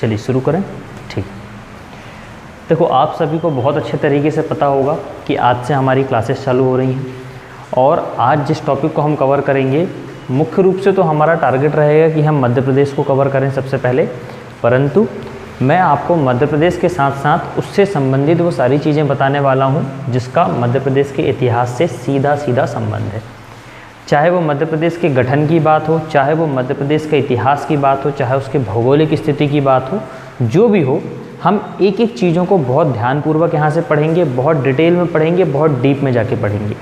चलिए शुरू करें। ठीक, देखो आप सभी को बहुत अच्छे तरीके से पता होगा कि आज से हमारी क्लासेस चालू हो रही हैं और आज जिस टॉपिक को हम कवर करेंगे मुख्य रूप से तो हमारा टारगेट रहेगा कि हम मध्य प्रदेश को कवर करें सबसे पहले, परंतु मैं आपको मध्य प्रदेश के साथ साथ उससे संबंधित वो सारी चीज़ें बताने वाला हूँ जिसका मध्य प्रदेश के इतिहास से सीधा सीधा संबंध है। चाहे वो मध्य प्रदेश के गठन की बात हो, चाहे वो मध्य प्रदेश के इतिहास की बात हो, चाहे उसके भौगोलिक स्थिति की बात हो, जो भी हो, हम एक एक चीज़ों को बहुत ध्यानपूर्वक यहाँ से पढ़ेंगे, बहुत डिटेल में पढ़ेंगे, बहुत डीप में जाके पढ़ेंगे।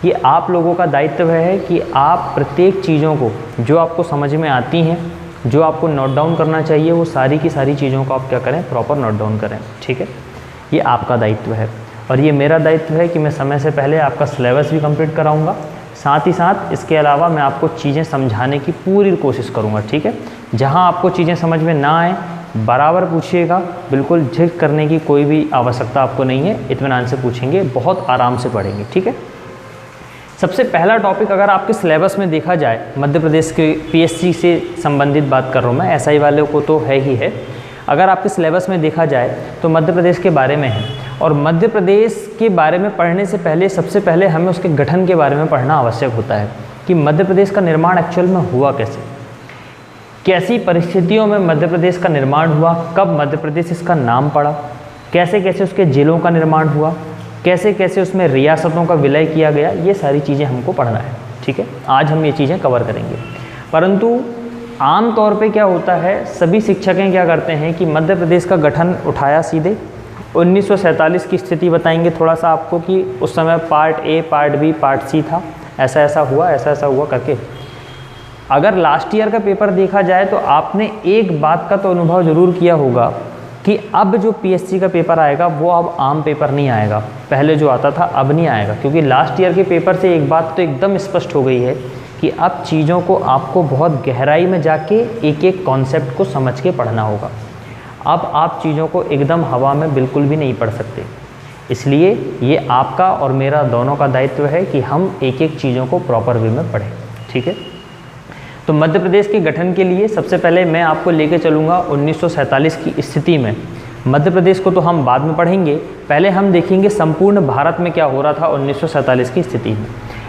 ये आप लोगों का दायित्व है कि आप प्रत्येक चीज़ों को जो आपको समझ में आती हैं, जो आपको नोट डाउन करना चाहिए, वो सारी की सारी चीज़ों को आप क्या करें, प्रॉपर नोट डाउन करें। ठीक है, ये आपका दायित्व है और ये मेरा दायित्व है कि मैं समय से पहले आपका सिलेबस भी कंप्लीट कराऊंगा, साथ ही साथ इसके अलावा मैं आपको चीज़ें समझाने की पूरी कोशिश करूँगा। ठीक है, जहाँ आपको चीज़ें समझ में ना आए बराबर पूछिएगा, बिल्कुल झिझक करने की कोई भी आवश्यकता आपको नहीं है, इत्मीनान से पूछेंगे, बहुत आराम से पढ़ेंगे। ठीक है, सबसे पहला टॉपिक अगर आपके सिलेबस में देखा जाए, मध्य प्रदेश के पीएससी से संबंधित बात कर रहा हूँ मैं, एसआई वालों को तो है ही है। अगर आपके सिलेबस में देखा जाए तो मध्य प्रदेश के बारे में है और मध्य प्रदेश के बारे में पढ़ने से पहले सबसे पहले हमें उसके गठन के बारे में पढ़ना आवश्यक होता है कि मध्य प्रदेश का निर्माण एक्चुअल में हुआ कैसे, कैसी परिस्थितियों में मध्य प्रदेश का निर्माण हुआ, कब मध्य प्रदेश इसका नाम पड़ा, कैसे कैसे उसके जिलों का निर्माण हुआ, कैसे कैसे उसमें रियासतों का विलय किया गया, ये सारी चीज़ें हमको पढ़ना है। ठीक है, आज हम ये चीज़ें कवर करेंगे। परंतु आम तौर पे क्या होता है, सभी शिक्षकें क्या करते हैं कि मध्य प्रदेश का गठन उठाया सीधे 1947 की स्थिति बताएंगे थोड़ा सा आपको कि उस समय part A, part B, part C था, ऐसा ऐसा हुआ, ऐसा ऐसा हुआ करके। अगर लास्ट ईयर का पेपर देखा जाए तो आपने एक बात का तो अनुभव ज़रूर किया होगा कि अब जो पीएससी का पेपर आएगा वो अब आम पेपर नहीं आएगा, पहले जो आता था अब नहीं आएगा, क्योंकि लास्ट ईयर के पेपर से एक बात तो एकदम स्पष्ट हो गई है कि अब चीज़ों को आपको बहुत गहराई में जाके एक एक कॉन्सेप्ट को समझ के पढ़ना होगा। अब आप चीज़ों को एकदम हवा में बिल्कुल भी नहीं पढ़ सकते, इसलिए ये आपका और मेरा दोनों का दायित्व है कि हम एक एक चीज़ों को प्रॉपर वे में पढ़ें। ठीक है, तो मध्य प्रदेश के गठन के लिए सबसे पहले मैं आपको लेके चलूँगा 1947 की स्थिति में। मध्य प्रदेश को तो हम बाद में पढ़ेंगे, पहले हम देखेंगे संपूर्ण भारत में क्या हो रहा था 1947 की स्थिति में।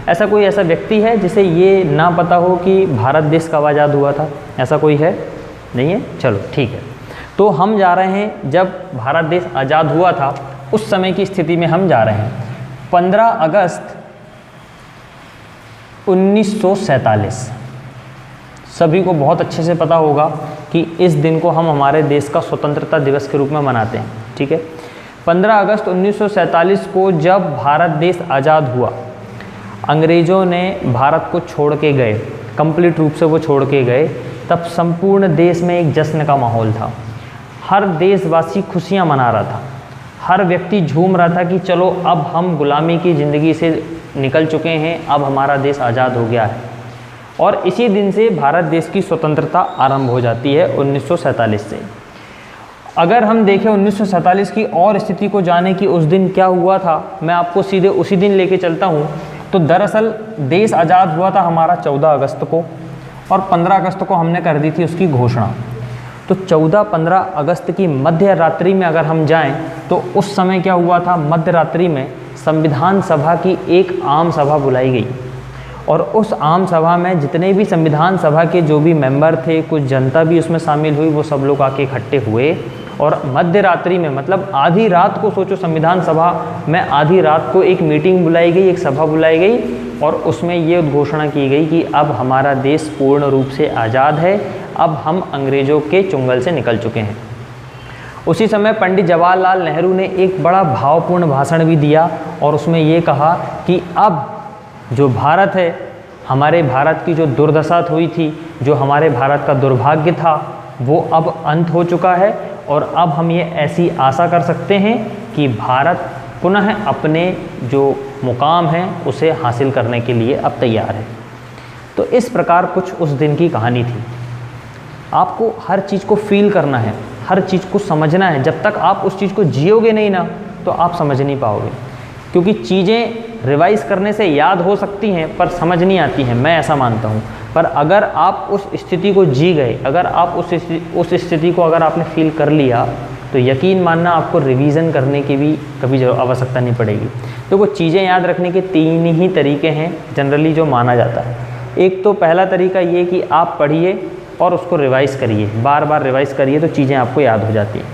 ऐसा कोई ऐसा व्यक्ति है जिसे ये ना पता हो कि भारत देश कब आज़ाद हुआ था? ऐसा कोई है? नहीं है? चलो ठीक है, तो हम जा रहे हैं जब भारत देश आज़ाद हुआ था उस समय की स्थिति में हम जा रहे हैं। 15 अगस्त 1947, सभी को बहुत अच्छे से पता होगा कि इस दिन को हम हमारे देश का स्वतंत्रता दिवस के रूप में मनाते हैं। ठीक है, 15 अगस्त 1947 को जब भारत देश आज़ाद हुआ, अंग्रेज़ों ने भारत को छोड़ के गए, कंप्लीट रूप से वो छोड़ के गए, तब संपूर्ण देश में एक जश्न का माहौल था। हर देशवासी खुशियाँ मना रहा था, हर व्यक्ति झूम रहा था कि चलो अब हम गुलामी की ज़िंदगी से निकल चुके हैं, अब हमारा देश आज़ाद हो गया है। और इसी दिन से भारत देश की स्वतंत्रता आरंभ हो जाती है 1947 से। अगर हम देखें 1947 की और स्थिति को जाने कि उस दिन क्या हुआ था, मैं आपको सीधे उसी दिन लेके चलता हूँ। तो दरअसल देश आज़ाद हुआ था हमारा 14 अगस्त को और 15 अगस्त को हमने कर दी थी उसकी घोषणा। तो 14-15 अगस्त की मध्य रात्रि में अगर हम जाएं तो उस समय क्या हुआ था, मध्य रात्रि में संविधान सभा की एक आम सभा बुलाई गई और उस आम सभा में जितने भी संविधान सभा के जो भी मेंबर थे, कुछ जनता भी उसमें शामिल हुई, वो सब लोग आके इकट्ठे हुए और मध्य रात्रि में, मतलब आधी रात को, सोचो संविधान सभा में आधी रात को एक मीटिंग बुलाई गई, एक सभा बुलाई गई और उसमें ये घोषणा की गई कि अब हमारा देश पूर्ण रूप से आज़ाद है, अब हम अंग्रेज़ों के चुंगल से निकल चुके हैं। उसी समय पंडित जवाहरलाल नेहरू ने एक बड़ा भावपूर्ण भाषण भी दिया और उसमें ये कहा कि अब जो भारत है, हमारे भारत की जो दुर्दशा हुई थी, जो हमारे भारत का दुर्भाग्य था, वो अब अंत हो चुका है और अब हम ये ऐसी आशा कर सकते हैं कि भारत पुनः अपने जो मुकाम है उसे हासिल करने के लिए अब तैयार है। तो इस प्रकार कुछ उस दिन की कहानी थी। आपको हर चीज़ को फील करना है, हर चीज़ को समझना है। जब तक आप उस चीज़ को जियोगे नहीं ना तो आप समझ नहीं पाओगे, क्योंकि चीज़ें रिवाइज़ करने से याद हो सकती हैं पर समझ नहीं आती हैं, मैं ऐसा मानता हूँ। पर अगर आप उस स्थिति को जी गए, अगर आप उस स्थिति को अगर आपने फील कर लिया, तो यकीन मानना आपको रिवीजन करने की भी कभी आवश्यकता नहीं पड़ेगी। तो वो चीज़ें याद रखने के 3 ही तरीके हैं जनरली जो माना जाता है। एक तो पहला तरीका ये कि आप पढ़िए और उसको रिवाइज़ करिए, बार बार रिवाइज़ करिए तो चीज़ें आपको याद हो जाती हैं।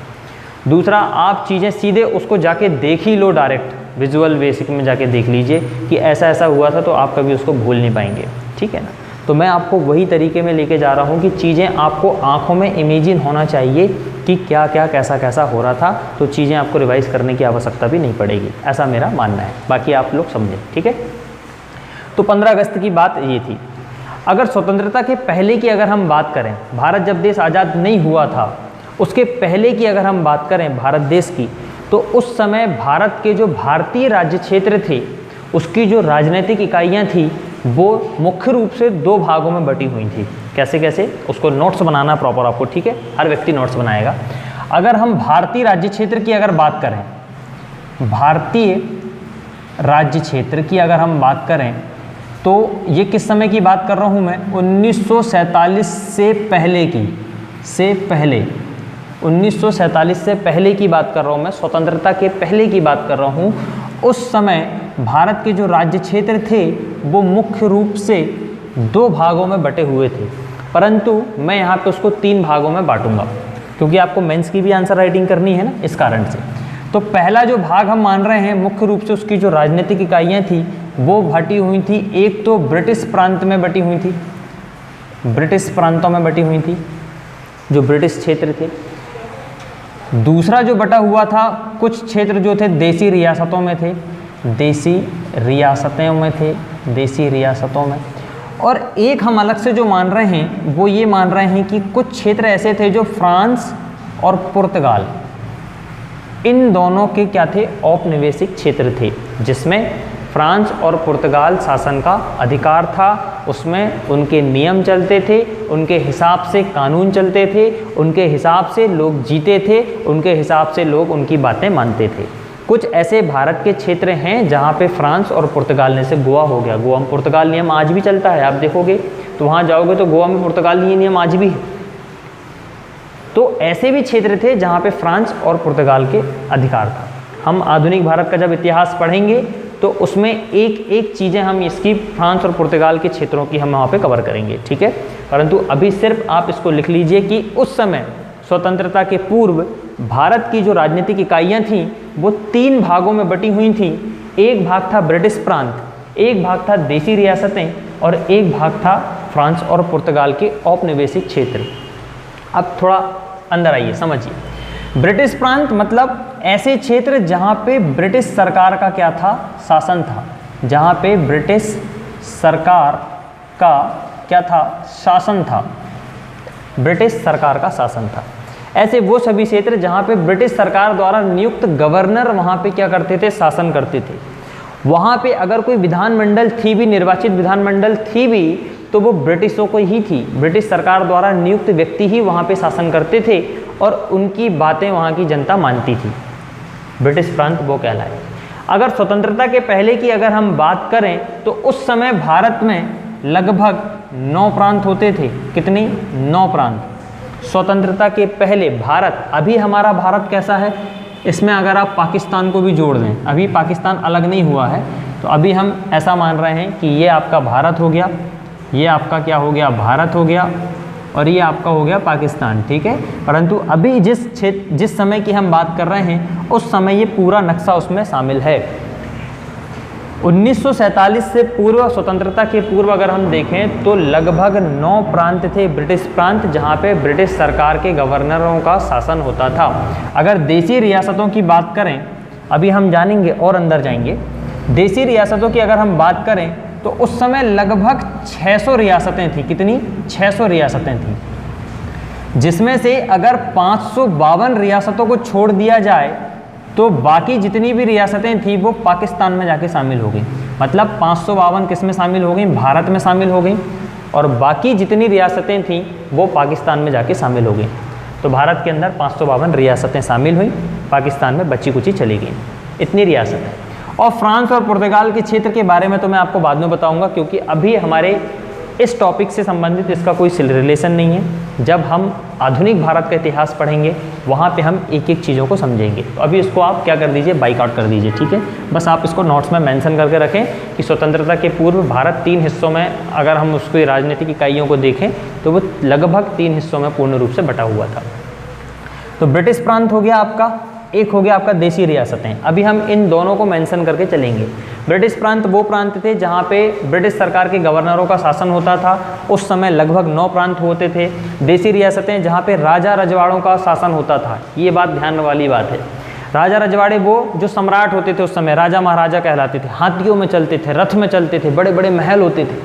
दूसरा, आप चीज़ें सीधे उसको जाके देख ही लो, डायरेक्ट विजुअल बेसिक में जाके देख लीजिए कि ऐसा ऐसा हुआ था, तो आप कभी उसको भूल नहीं पाएंगे, ठीक है ना। तो मैं आपको वही तरीके में लेके जा रहा हूँ कि चीज़ें आपको आँखों में इमेजिन होना चाहिए कि क्या क्या कैसा कैसा हो रहा था, तो चीज़ें आपको रिवाइज़ करने की आवश्यकता भी नहीं पड़ेगी, ऐसा मेरा मानना है। बाकी आप लोग समझें, ठीक है। तो 15 अगस्त की बात ये थी। अगर स्वतंत्रता के पहले की अगर हम बात करें, भारत जब देश आज़ाद नहीं हुआ था उसके पहले की अगर हम बात करें भारत देश की, तो उस समय भारत के जो भारतीय राज्य क्षेत्र थे उसकी जो राजनीतिक इकाइयाँ थी वो मुख्य रूप से 2 भागों में बटी हुई थी। कैसे कैसे, उसको नोट्स बनाना प्रॉपर आपको, ठीक है, हर व्यक्ति नोट्स बनाएगा। अगर हम भारतीय राज्य क्षेत्र की अगर बात करें, भारतीय राज्य क्षेत्र की अगर हम बात करें, तो ये किस समय की बात कर रहा हूँ मैं, 1947 से पहले की, 1947 से पहले की बात कर रहा हूँ मैं, स्वतंत्रता के पहले की बात कर रहा हूँ। उस समय भारत के जो राज्य क्षेत्र थे वो मुख्य रूप से 2 भागों में बटे हुए थे, परंतु मैं यहाँ पे उसको 3 भागों में बांटूंगा क्योंकि आपको मेंस की भी आंसर राइटिंग करनी है ना, इस कारण से। तो पहला जो भाग हम मान रहे हैं मुख्य रूप से उसकी जो राजनीतिक इकाइयाँ थी वो बटी हुई थी, एक तो ब्रिटिश प्रांत में बटी हुई थी, ब्रिटिश प्रांतों में बटी हुई थी जो ब्रिटिश क्षेत्र थे। दूसरा जो बटा हुआ था, कुछ क्षेत्र जो थे देसी रियासतों में थे, देसी रियासतों में। और एक हम अलग से जो मान रहे हैं वो ये मान रहे हैं कि कुछ क्षेत्र ऐसे थे जो फ्रांस और पुर्तगाल, इन दोनों के क्या थे, औपनिवेशिक क्षेत्र थे, जिसमें फ्रांस और पुर्तगाल शासन का अधिकार था, उसमें उनके नियम चलते थे, उनके हिसाब से कानून चलते थे, उनके हिसाब से लोग जीते थे, उनके हिसाब से लोग उनकी बातें मानते थे। कुछ ऐसे भारत के क्षेत्र हैं जहाँ पे फ्रांस और पुर्तगाल ने, से गोवा हो गया, गोवा में पुर्तगाल नियम आज भी चलता है, आप देखोगे तो वहाँ जाओगे तो गोवा में पुर्तगाल नियम आज भी है। तो ऐसे भी क्षेत्र थे जहाँ पे फ्रांस और पुर्तगाल के अधिकार था। हम आधुनिक भारत का जब इतिहास पढ़ेंगे तो उसमें एक एक चीज़ें हम इसकी फ्रांस और पुर्तगाल के क्षेत्रों की हम वहाँ पे कवर करेंगे, ठीक है। परंतु अभी सिर्फ आप इसको लिख लीजिए कि उस समय स्वतंत्रता के पूर्व भारत की जो राजनीतिक इकाइयाँ थीं वो 3 भागों में बटी हुई थीं। एक भाग था ब्रिटिश प्रांत, एक भाग था देसी रियासतें और एक भाग था फ्रांस और पुर्तगाल के औपनिवेशिक क्षेत्र। अब थोड़ा अंदर आइए, समझिए। ब्रिटिश प्रांत मतलब ऐसे क्षेत्र जहाँ पे ब्रिटिश सरकार का क्या था, शासन था, जहाँ पे ब्रिटिश सरकार का क्या था, शासन था, ब्रिटिश सरकार का शासन था। ऐसे वो सभी क्षेत्र जहाँ पे ब्रिटिश सरकार द्वारा नियुक्त गवर्नर वहाँ पे क्या करते थे, शासन करते थे। वहाँ पे अगर कोई विधानमंडल थी भी, निर्वाचित विधानमंडल थी भी, तो वो ब्रिटिशों को ही थी, ब्रिटिश सरकार द्वारा नियुक्त व्यक्ति ही वहाँ पे शासन करते थे और उनकी बातें वहाँ की जनता मानती थी। ब्रिटिश प्रांत वो कहलाए। अगर स्वतंत्रता के पहले की अगर हम बात करें तो उस समय भारत में लगभग 9 प्रांत होते थे। कितनी? 9 प्रांत। स्वतंत्रता के पहले भारत, अभी हमारा भारत कैसा है, इसमें अगर आप पाकिस्तान को भी जोड़ दें, अभी पाकिस्तान अलग नहीं हुआ है, तो अभी हम ऐसा मान रहे हैं कि ये आपका भारत हो गया, ये आपका क्या हो गया, भारत हो गया, और ये आपका हो गया पाकिस्तान, ठीक है। परंतु अभी जिस समय की हम बात कर रहे हैं उस समय ये पूरा नक्शा उसमें शामिल है। 1947 से पूर्व, स्वतंत्रता के पूर्व अगर हम देखें तो लगभग 9 प्रांत थे ब्रिटिश प्रांत, जहाँ पे ब्रिटिश सरकार के गवर्नरों का शासन होता था। अगर देसी रियासतों की बात करें, अभी हम जानेंगे और अंदर जाएंगे, देसी रियासतों की अगर हम बात करें तो उस समय लगभग 600 रियासतें थी। कितनी? 600 रियासतें थी, जिसमें से अगर 552 रियासतों को छोड़ दिया जाए तो बाकी जितनी भी रियासतें थी वो पाकिस्तान में जाके शामिल हो गई। मतलब 552 किस में शामिल हो गई? भारत में शामिल हो गई, और बाकी जितनी रियासतें थीं वो पाकिस्तान में जाके शामिल हो गई। तो भारत के अंदर 552 रियासतें शामिल हुई, पाकिस्तान में बची कुची चली गई, इतनी रियासतें। और फ्रांस और पुर्तगाल के क्षेत्र के बारे में तो मैं आपको बाद में बताऊंगा, क्योंकि अभी हमारे इस टॉपिक से संबंधित इसका कोई रिलेशन नहीं है। जब हम आधुनिक भारत का इतिहास पढ़ेंगे वहाँ पे हम एक एक चीज़ों को समझेंगे। तो अभी इसको आप क्या कर दीजिए, बाइक आउट कर दीजिए, ठीक है। बस आप इसको नोट्स में मेंशन करके रखें कि स्वतंत्रता के पूर्व भारत 3 हिस्सों में, अगर हम उसकी राजनीतिक इकाइयों को देखें तो वो लगभग 3 हिस्सों में पूर्ण रूप से बटा हुआ था। तो ब्रिटिश प्रांत हो गया आपका, एक हो गया आपका देसी रियासतें। अभी हम इन दोनों को मेंशन करके चलेंगे। ब्रिटिश प्रांत वो प्रांत थे जहाँ पे ब्रिटिश सरकार के गवर्नरों का शासन होता था। उस समय लगभग 9 प्रांत होते थे। देसी रियासतें जहाँ पे राजा रजवाड़ों का शासन होता था। ये बात ध्यान वाली बात है। राजा रजवाड़े वो जो सम्राट होते थे उस समय, राजा महाराजा कहलाते थे, हाथियों में चलते थे, रथ में चलते थे, बड़े बड़े महल होते थे,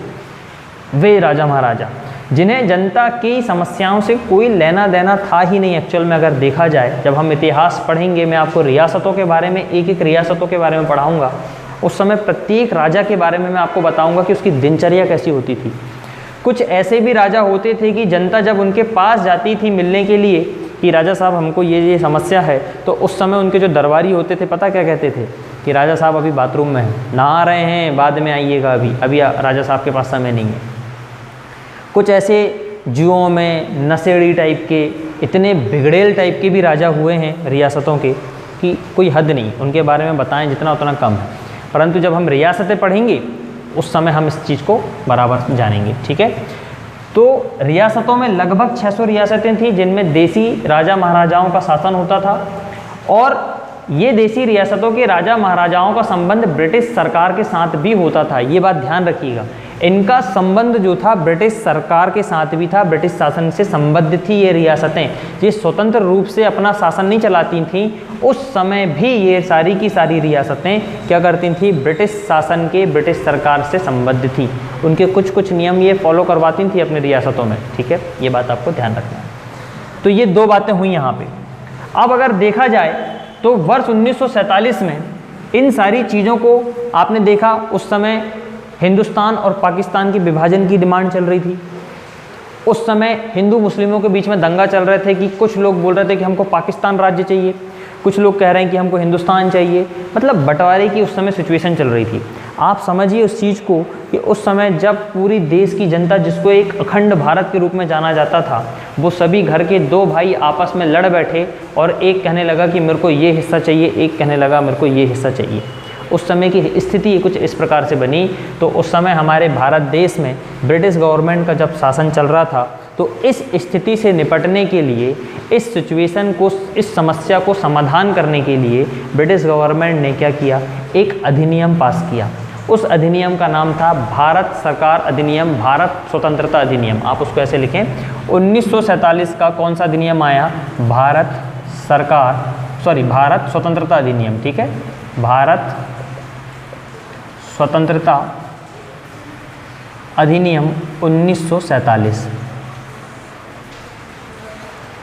वे राजा महाराजा, जिन्हें जनता की समस्याओं से कोई लेना देना था ही नहीं। एक्चुअल में अगर देखा जाए, जब हम इतिहास पढ़ेंगे, मैं आपको रियासतों के बारे में, एक एक रियासतों के बारे में पढ़ाऊंगा, उस समय प्रत्येक राजा के बारे में मैं आपको बताऊंगा कि उसकी दिनचर्या कैसी होती थी। कुछ ऐसे भी राजा होते थे कि जनता जब उनके पास जाती थी मिलने के लिए कि राजा साहब हमको ये समस्या है, तो उस समय उनके जो दरबारी होते थे पता क्या कहते थे कि राजा साहब अभी बाथरूम में हैं, नहा रहे हैं, बाद में आइएगा, अभी राजा साहब के पास समय नहीं है। कुछ ऐसे जुओं में नशेड़ी टाइप के, इतने बिगड़ेल टाइप के भी राजा हुए हैं रियासतों के कि कोई हद नहीं, उनके बारे में बताएं जितना उतना कम है। परंतु जब हम रियासतें पढ़ेंगे उस समय हम इस चीज़ को बराबर जानेंगे, ठीक है। तो रियासतों में लगभग 600 रियासतें थीं जिनमें देसी राजा महाराजाओं का शासन होता था। और ये देसी रियासतों के राजा महाराजाओं का संबंध ब्रिटिश सरकार के साथ भी होता था। ये बात ध्यान रखिएगा, इनका संबंध जो था ब्रिटिश सरकार के साथ भी था, ब्रिटिश शासन से संबद्ध थी ये रियासतें। ये स्वतंत्र रूप से अपना शासन नहीं चलाती थीं। उस समय भी ये सारी की सारी रियासतें क्या करती थी, ब्रिटिश शासन के, ब्रिटिश सरकार से संबद्ध थी। उनके कुछ कुछ नियम ये फॉलो करवाती थी अपनी रियासतों में, ठीक है। ये बात आपको ध्यान रखना है। तो ये 2 बातें हुई यहाँ पे। अब अगर देखा जाए तो वर्ष 1947 में इन सारी चीज़ों को आपने देखा, उस समय हिंदुस्तान और पाकिस्तान की विभाजन की डिमांड चल रही थी। उस समय हिंदू मुस्लिमों के बीच में दंगा चल रहे थे कि कुछ लोग बोल रहे थे कि हमको पाकिस्तान राज्य चाहिए, कुछ लोग कह रहे हैं कि हमको हिंदुस्तान चाहिए। मतलब बंटवारे की उस समय सिचुएशन चल रही थी। आप समझिए उस चीज़ को कि उस समय जब पूरी देश की जनता, जिसको एक अखंड भारत के रूप में जाना जाता था, वो सभी घर के 2 भाई आपस में लड़ बैठे और एक कहने लगा कि मेरे को ये हिस्सा चाहिए, एक कहने लगा मेरे को ये हिस्सा चाहिए। उस समय की स्थिति कुछ इस प्रकार से बनी। तो उस समय हमारे भारत देश में ब्रिटिश गवर्नमेंट का जब शासन चल रहा था, तो इस स्थिति से निपटने के लिए, इस सिचुएशन को, इस समस्या को समाधान करने के लिए ब्रिटिश गवर्नमेंट ने क्या किया, एक अधिनियम पास किया। उस अधिनियम का नाम था भारत सरकार अधिनियम, भारत स्वतंत्रता अधिनियम। आप उसको ऐसे लिखें। 1947 का कौन सा अधिनियम आया, भारत स्वतंत्रता अधिनियम, ठीक है। भारत स्वतंत्रता अधिनियम 1947,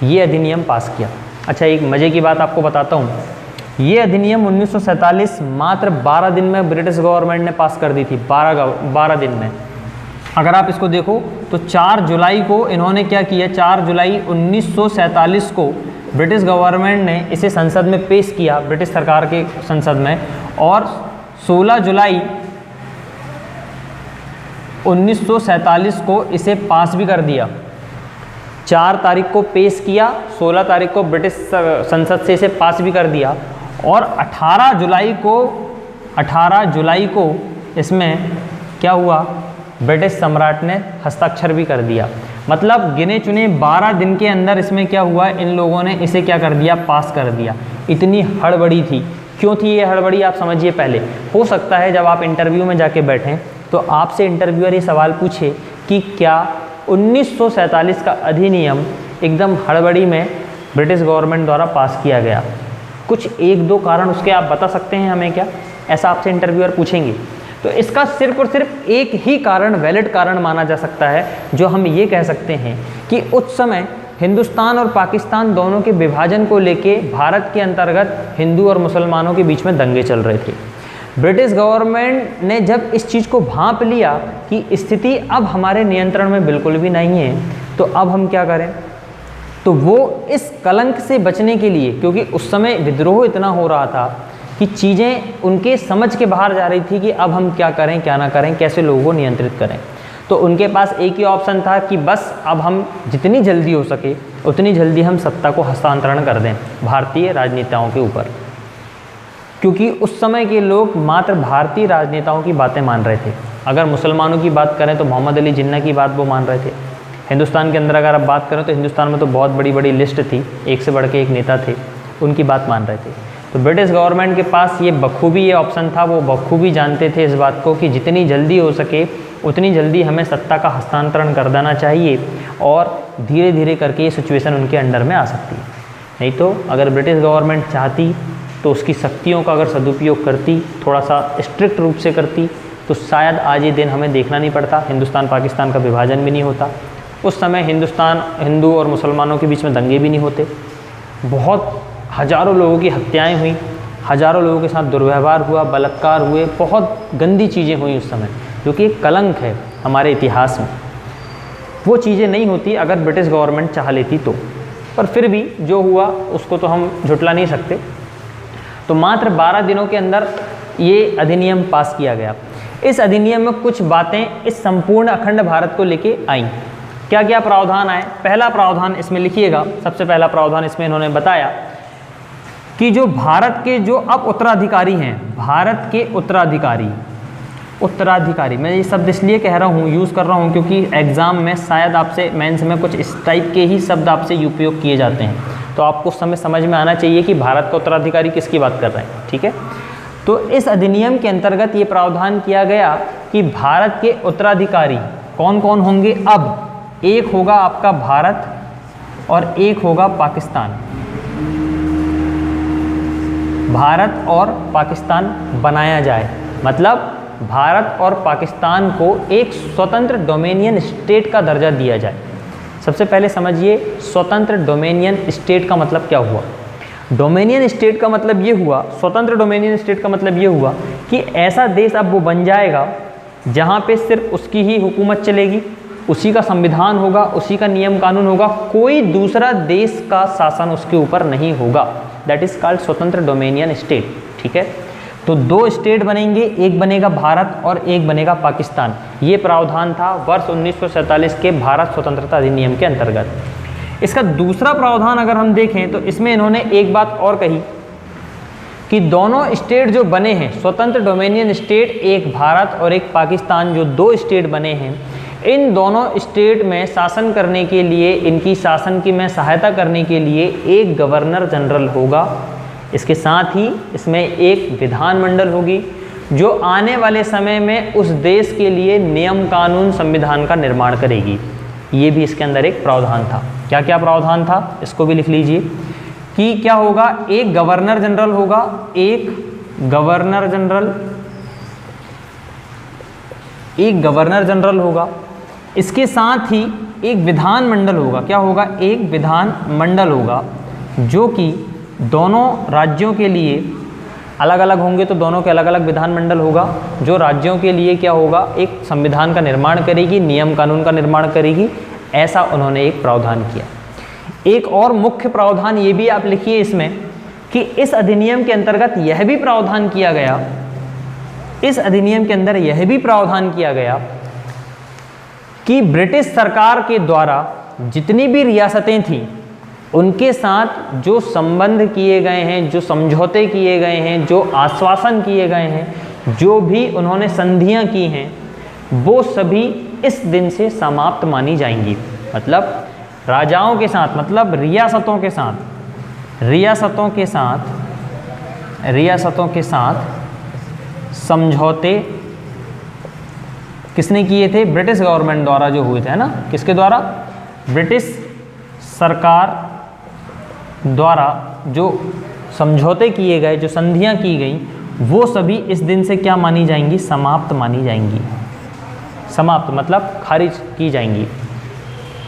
ये अधिनियम पास किया। अच्छा, एक मज़े की बात आपको बताता हूँ। ये अधिनियम 1947 मात्र 12 दिन में ब्रिटिश गवर्नमेंट ने पास कर दी थी। 12 दिन में। अगर आप इसको देखो तो 4 जुलाई को इन्होंने क्या किया, 4 जुलाई 1947 को ब्रिटिश गवर्नमेंट ने इसे संसद में पेश किया, ब्रिटिश सरकार के संसद में। और 16 जुलाई 1947 को इसे पास भी कर दिया। 4 तारीख को पेश किया, 16 तारीख को ब्रिटिश संसद से इसे पास भी कर दिया। और 18 जुलाई को इसमें क्या हुआ, ब्रिटिश सम्राट ने हस्ताक्षर भी कर दिया। मतलब गिने चुने 12 दिन के अंदर इसमें क्या हुआ, इन लोगों ने इसे क्या कर दिया, पास कर दिया। इतनी हड़बड़ी थी। क्यों थी ये हड़बड़ी, आप समझिए। पहले हो सकता है जब आप इंटरव्यू में जाके बैठें तो आपसे इंटरव्यूअर ये सवाल पूछे कि क्या 1947 का अधिनियम एकदम हड़बड़ी में ब्रिटिश गवर्नमेंट द्वारा पास किया गया। कुछ 1-2 कारण उसके आप बता सकते हैं हमें क्या, ऐसा आपसे इंटरव्यूअर पूछेंगे। तो इसका सिर्फ और सिर्फ एक ही कारण, वैलिड कारण माना जा सकता है, जो हम ये कह सकते हैं कि उस समय हिंदुस्तान और पाकिस्तान दोनों के विभाजन को लेके भारत के अंतर्गत हिंदू और मुसलमानों के बीच में दंगे चल रहे थे। ब्रिटिश गवर्नमेंट ने जब इस चीज़ को भांप लिया कि स्थिति अब हमारे नियंत्रण में बिल्कुल भी नहीं है, तो अब हम क्या करें, तो वो इस कलंक से बचने के लिए, क्योंकि उस समय विद्रोह इतना हो रहा था कि चीज़ें उनके समझ के बाहर जा रही थी कि अब हम क्या करें क्या ना करें, कैसे लोगों को नियंत्रित करें। तो उनके पास एक ही ऑप्शन था कि बस अब हम जितनी जल्दी हो सके उतनी जल्दी हम सत्ता को हस्तांतरण कर दें भारतीय राजनेताओं के ऊपर, क्योंकि उस समय के लोग मात्र भारतीय राजनेताओं की बातें मान रहे थे। अगर मुसलमानों की बात करें तो मोहम्मद अली जिन्ना की बात वो मान रहे थे। हिंदुस्तान के अंदर अगर आप बात करें तो हिंदुस्तान में तो बहुत बड़ी बड़ी लिस्ट थी, एक से बढ़ के एक नेता थे, उनकी बात मान रहे थे। तो ब्रिटिश गवर्नमेंट के पास ये बखूबी ये ऑप्शन था, वो बखूबी जानते थे इस बात को कि जितनी जल्दी हो सके उतनी जल्दी हमें सत्ता का हस्तांतरण कर देना चाहिए और धीरे धीरे करके ये सिचुएशन उनके अंडर में आ सकती है। नहीं तो अगर ब्रिटिश गवर्नमेंट चाहती तो उसकी शक्तियों का अगर सदुपयोग करती, थोड़ा सा स्ट्रिक्ट रूप से करती, तो शायद आज ये दिन हमें देखना नहीं पड़ता, हिंदुस्तान पाकिस्तान का विभाजन भी नहीं होता। उस समय हिंदुस्तान हिंदू और मुसलमानों के बीच में दंगे भी नहीं होते, बहुत हज़ारों लोगों की हत्याएं हुई, हज़ारों लोगों के साथ दुर्व्यवहार हुआ, बलात्कार हुए, बहुत गंदी चीज़ें हुई उस समय, जो कि एक कलंक है हमारे इतिहास में। वो चीज़ें नहीं होती अगर ब्रिटिश गवर्नमेंट चाह लेती तो, पर फिर भी जो हुआ उसको तो हम झुटला नहीं सकते। तो मात्र 12 दिनों के अंदर ये अधिनियम पास किया गया। इस अधिनियम में कुछ बातें इस संपूर्ण अखंड भारत को लेके आई। क्या क्या प्रावधान आए? पहला प्रावधान इसमें लिखिएगा, सबसे पहला प्रावधान इसमें इन्होंने बताया कि जो भारत के जो अब उत्तराधिकारी हैं, भारत के उत्तराधिकारी, मैं ये शब्द इसलिए कह रहा हूँ, यूज़ कर रहा हूँ क्योंकि एग्ज़ाम में शायद आपसे मेंस में कुछ इस टाइप के ही शब्द आपसे उपयोग किए जाते हैं, तो आपको उस समय समझ में आना चाहिए कि भारत का उत्तराधिकारी किसकी बात कर रहे हैं। ठीक है, तो इस अधिनियम के अंतर्गत ये प्रावधान किया गया कि भारत के उत्तराधिकारी कौन कौन होंगे। अब एक होगा आपका भारत और एक होगा पाकिस्तान। भारत और पाकिस्तान बनाया जाए, मतलब भारत और पाकिस्तान को एक स्वतंत्र डोमेनियन स्टेट का दर्जा दिया जाए। सबसे पहले समझिए स्वतंत्र डोमेनियन स्टेट का मतलब क्या हुआ। डोमेनियन स्टेट का मतलब ये हुआ, स्वतंत्र डोमेनियन स्टेट का मतलब ये हुआ कि ऐसा देश अब वो बन जाएगा जहाँ पे सिर्फ उसकी ही हुकूमत चलेगी, उसी का संविधान होगा, उसी का नियम कानून होगा, कोई दूसरा देश का शासन उसके ऊपर नहीं होगा। दैट इज़ कॉल्ड स्वतंत्र डोमेनियन स्टेट। ठीक है, तो 2 स्टेट बनेंगे, एक बनेगा भारत और एक बनेगा पाकिस्तान। ये प्रावधान था वर्ष 1947 के भारत स्वतंत्रता अधिनियम के अंतर्गत। इसका दूसरा प्रावधान अगर हम देखें तो इसमें इन्होंने एक बात और कही कि दोनों स्टेट जो बने हैं, स्वतंत्र डोमेनियन स्टेट, एक भारत और एक पाकिस्तान, जो 2 स्टेट बने हैं, इन दोनों स्टेट में शासन करने के लिए, इनकी शासन की में सहायता करने के लिए एक गवर्नर जनरल होगा। इसके साथ ही इसमें एक विधानमंडल होगी जो आने वाले समय में उस देश के लिए नियम कानून संविधान का निर्माण करेगी। ये भी इसके अंदर एक प्रावधान था। क्या क्या प्रावधान था इसको भी लिख लीजिए कि क्या होगा, एक गवर्नर जनरल होगा, एक गवर्नर जनरल होगा, इसके साथ ही एक विधानमंडल होगा। क्या होगा, एक विधानमंडल होगा जो कि दोनों राज्यों के लिए अलग अलग होंगे, तो दोनों के अलग अलग विधानमंडल होगा जो राज्यों के लिए क्या होगा, एक संविधान का निर्माण करेगी, नियम कानून का निर्माण करेगी। ऐसा उन्होंने एक प्रावधान किया। एक और मुख्य प्रावधान ये भी आप लिखिए इसमें कि इस अधिनियम के अंतर्गत यह भी प्रावधान किया गया, इस अधिनियम के अंदर यह भी प्रावधान किया गया कि ब्रिटिश सरकार के द्वारा जितनी भी रियासतें थीं उनके साथ जो संबंध किए गए हैं, जो समझौते किए गए हैं, जो आश्वासन किए गए हैं, जो भी उन्होंने संधियां की हैं, वो सभी इस दिन से समाप्त मानी जाएंगी। मतलब राजाओं के साथ, मतलब रियासतों के साथ समझौते किसने किए थे? ब्रिटिश गवर्नमेंट द्वारा जो हुए थे, है ना। किसके द्वारा? ब्रिटिश सरकार द्वारा जो समझौते किए गए, जो संधियां की गई, वो सभी इस दिन से क्या मानी जाएंगी? समाप्त मानी जाएंगी। समाप्त मतलब खारिज की जाएंगी।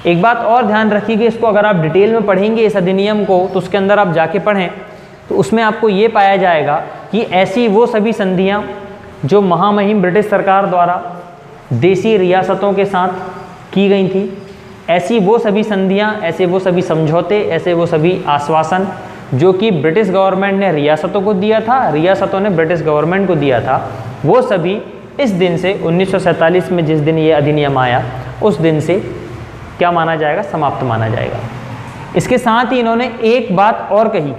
एक बात और ध्यान रखिएगा, इसको अगर आप डिटेल में पढ़ेंगे इस अधिनियम को, तो उसके अंदर आप जाके पढ़ें तो उसमें आपको ये पाया जाएगा कि ऐसी वो सभी संधियां जो महामहिम ब्रिटिश सरकार द्वारा देसी रियासतों के साथ की गई थी, ऐसी वो सभी संधियां, ऐसे वो सभी समझौते, ऐसे वो सभी आश्वासन जो कि ब्रिटिश गवर्नमेंट ने रियासतों को दिया था, रियासतों ने ब्रिटिश गवर्नमेंट को दिया था, वो सभी इस दिन से 1947 में जिस दिन ये अधिनियम आया उस दिन से क्या माना जाएगा, समाप्त माना जाएगा। इसके साथ ही इन्होंने एक बात और कही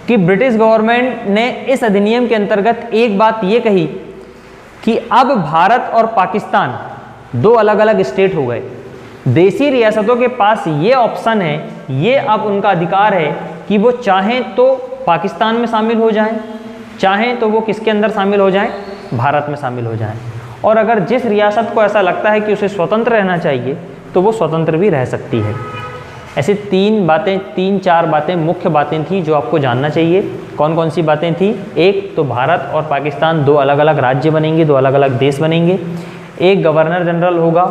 कि ब्रिटिश गवर्नमेंट ने इस अधिनियम के अंतर्गत एक बात ये कही कि अब भारत और पाकिस्तान दो अलग अलग स्टेट हो गए। देशी रियासतों के पास ये ऑप्शन है, ये अब उनका अधिकार है कि वो चाहें तो पाकिस्तान में शामिल हो जाएं, चाहें तो वो किसके अंदर शामिल हो जाएं, भारत में शामिल हो जाएं। और अगर जिस रियासत को ऐसा लगता है कि उसे स्वतंत्र रहना चाहिए तो वो स्वतंत्र भी रह सकती है। ऐसे तीन चार बातें मुख्य बातें थी जो आपको जानना चाहिए। कौन कौन सी बातें थी? एक तो भारत और पाकिस्तान दो अलग अलग राज्य बनेंगे, दो अलग अलग देश बनेंगे। एक गवर्नर जनरल होगा